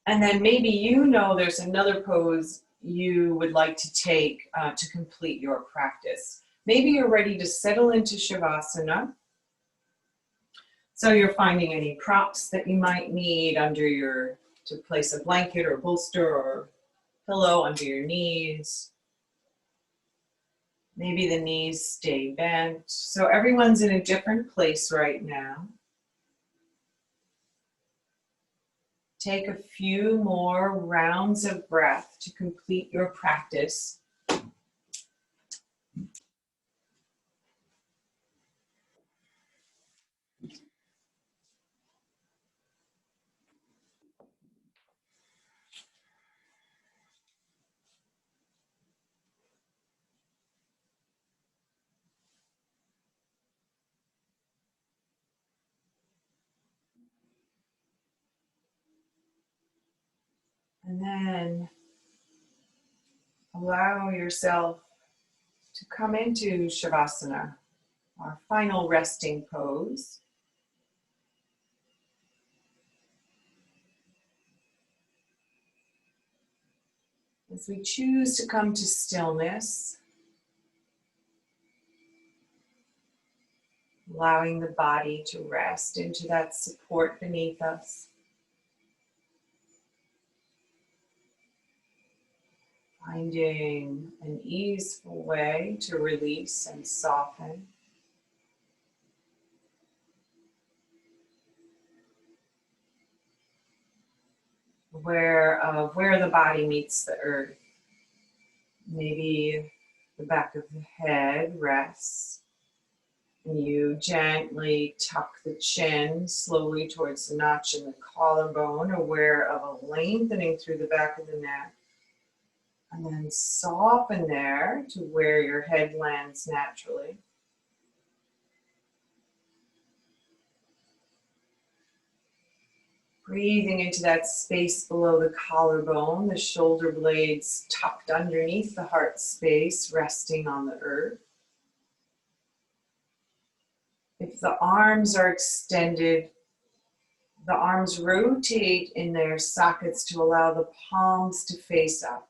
And then maybe you know there's another pose you would like to take to complete your practice. Maybe you're ready to settle into Shavasana. So you're finding any props that you might need under to place a blanket or bolster or pillow under your knees. Maybe the knees stay bent. So everyone's in a different place right now. Take a few more rounds of breath to complete your practice. And then allow yourself to come into Shavasana, our final resting pose. As we choose to come to stillness, allowing the body to rest into that support beneath us. Finding an easeful way to release and soften. Aware of where the body meets the earth. Maybe the back of the head rests. And you gently tuck the chin slowly towards the notch in the collarbone, aware of a lengthening through the back of the neck. And then soften there to where your head lands naturally. Breathing into that space below the collarbone, the shoulder blades tucked underneath the heart space, resting on the earth. If the arms are extended, The arms rotate in their sockets to allow the palms to face up.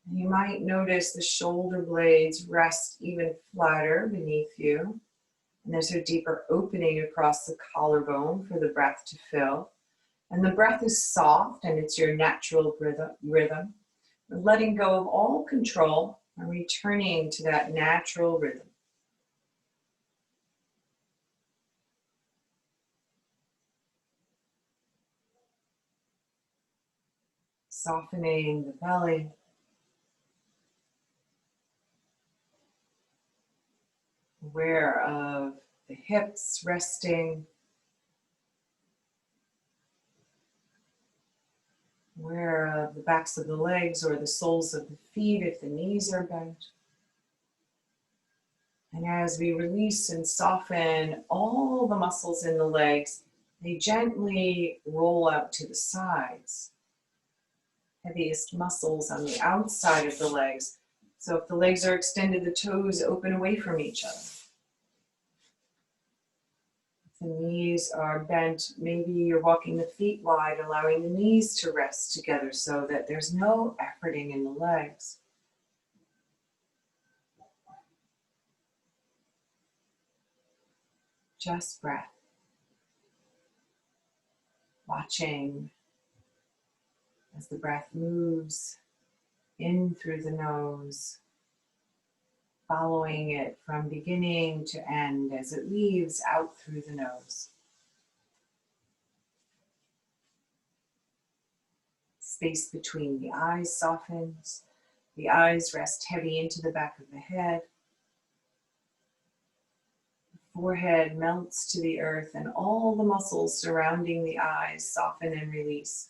And you might notice the shoulder blades rest even flatter beneath you. And there's a deeper opening across the collarbone for the breath to fill. And the breath is soft and it's your natural rhythm. Letting go of all control and returning to that natural rhythm. Softening the belly. Aware of the hips resting. Aware of the backs of the legs or the soles of the feet if the knees are bent. And as we release and soften all the muscles in the legs, they gently roll out to the sides. Heaviest muscles on the outside of the legs. So if the legs are extended, the toes open away from each other. If the knees are bent, maybe you're walking the feet wide, allowing the knees to rest together so that there's no efforting in the legs. Just breath. Watching as the breath moves in through the nose, following it from beginning to end as it leaves out through the nose. Space between the eyes softens. The eyes rest heavy into the back of the head. The forehead melts to the earth and all the muscles surrounding the eyes soften and release.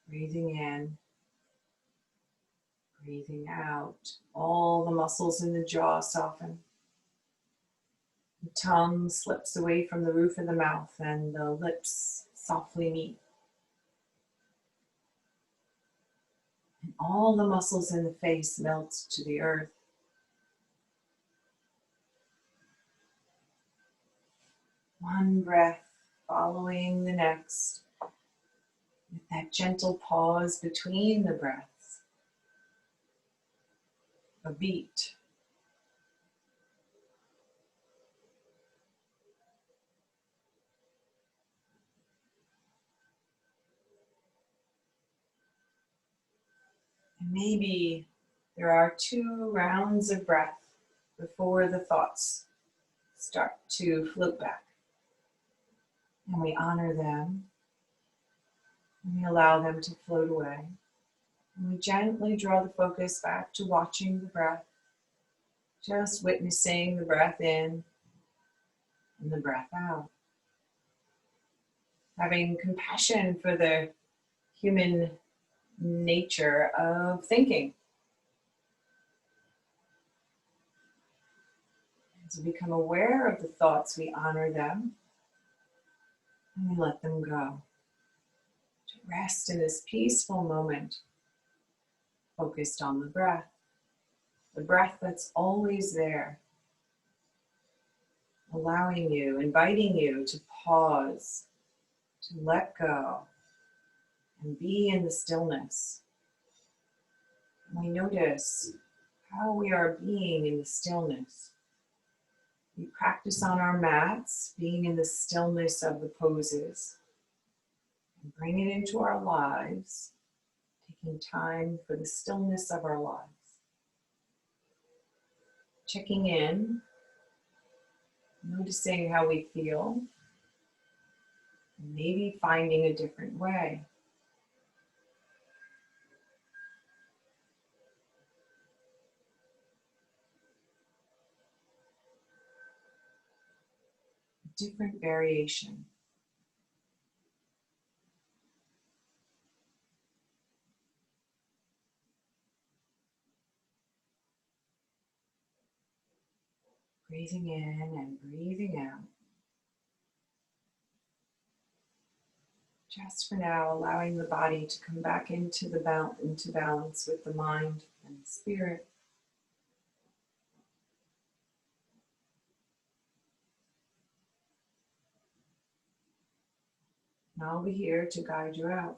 Breathing in, breathing out. All the muscles in the jaw soften. The tongue slips away from the roof of the mouth and the lips softly meet. And all the muscles in the face melt to the earth. One breath following the next, with that gentle pause between the breaths. A beat. And maybe there are 2 rounds of breath before the thoughts start to float back. And we honor them. And we allow them to float away. And we gently draw the focus back to watching the breath. Just witnessing the breath in and the breath out. Having compassion for the human nature of thinking. And to become aware of the thoughts, we honor them and we let them go. To rest in this peaceful moment, focused on the breath that's always there, allowing you, inviting you to pause, to let go, and be in the stillness. And we notice how we are being in the stillness. We practice on our mats, being in the stillness of the poses, and bring it into our lives, taking time for the stillness of our lives. Checking in, noticing how we feel, and maybe finding a different way. A different variation. Breathing in and breathing out. Just for now, allowing the body to come back into balance with the mind and the spirit. And I'll be here to guide you out.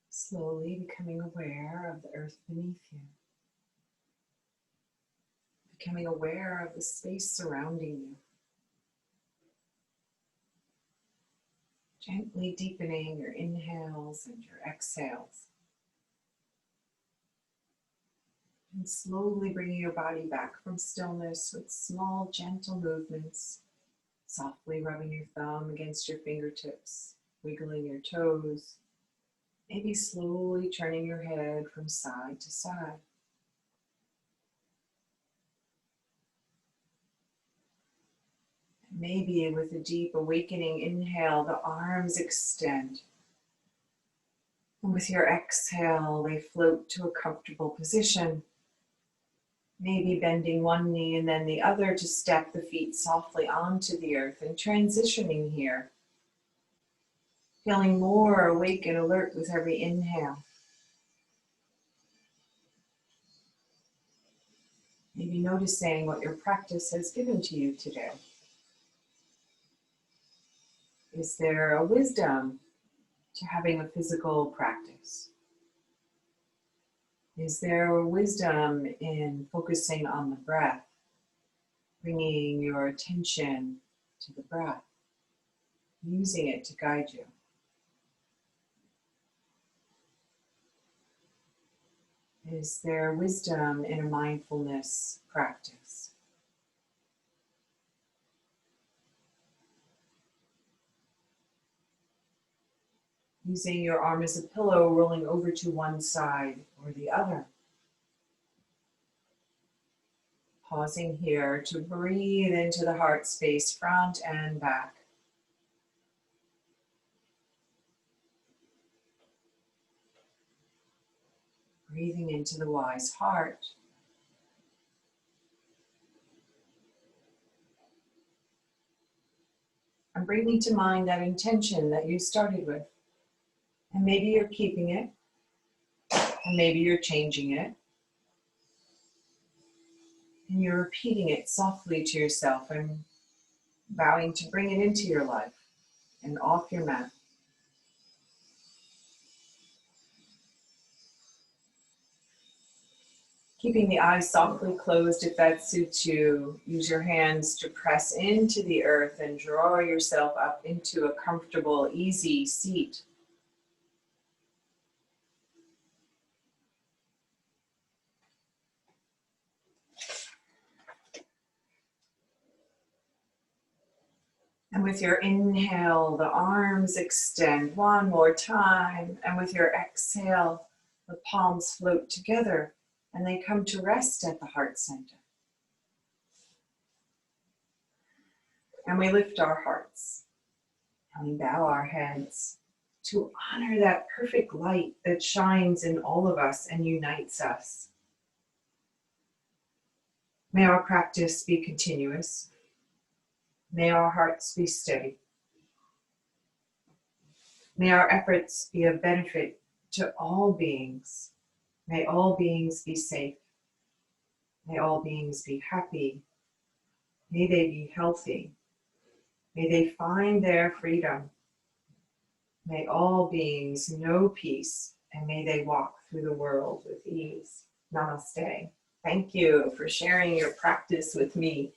Slowly becoming aware of the earth beneath you. Becoming aware of the space surrounding you. Gently deepening your inhales and your exhales. And slowly bringing your body back from stillness with small, gentle movements. Softly rubbing your thumb against your fingertips, wiggling your toes. Maybe slowly turning your head from side to side. Maybe with a deep awakening inhale, the arms extend. And with your exhale, they float to a comfortable position. Maybe bending one knee and then the other to step the feet softly onto the earth and transitioning here. Feeling more awake and alert with every inhale. Maybe noticing what your practice has given to you today. Is there a wisdom to having a physical practice? Is there a wisdom in focusing on the breath, bringing your attention to the breath, using it to guide you? Is there wisdom in a mindfulness practice? Using your arm as a pillow, rolling over to one side or the other. Pausing here to breathe into the heart space, front and back. Breathing into the wise heart. And bringing to mind that intention that you started with. And maybe you're keeping it, and maybe you're changing it. And you're repeating it softly to yourself and vowing to bring it into your life and off your mat. Keeping the eyes softly closed if that suits you. Use your hands to press into the earth and draw yourself up into a comfortable, easy seat. And with your inhale, the arms extend one more time. And with your exhale, the palms float together and they come to rest at the heart center. And we lift our hearts and we bow our heads to honor that perfect light that shines in all of us and unites us. May our practice be continuous. May our hearts be steady. May our efforts be of benefit to all beings. May all beings be safe. May all beings be happy. May they be healthy. May they find their freedom. May all beings know peace, and may they walk through the world with ease. Namaste. Thank you for sharing your practice with me.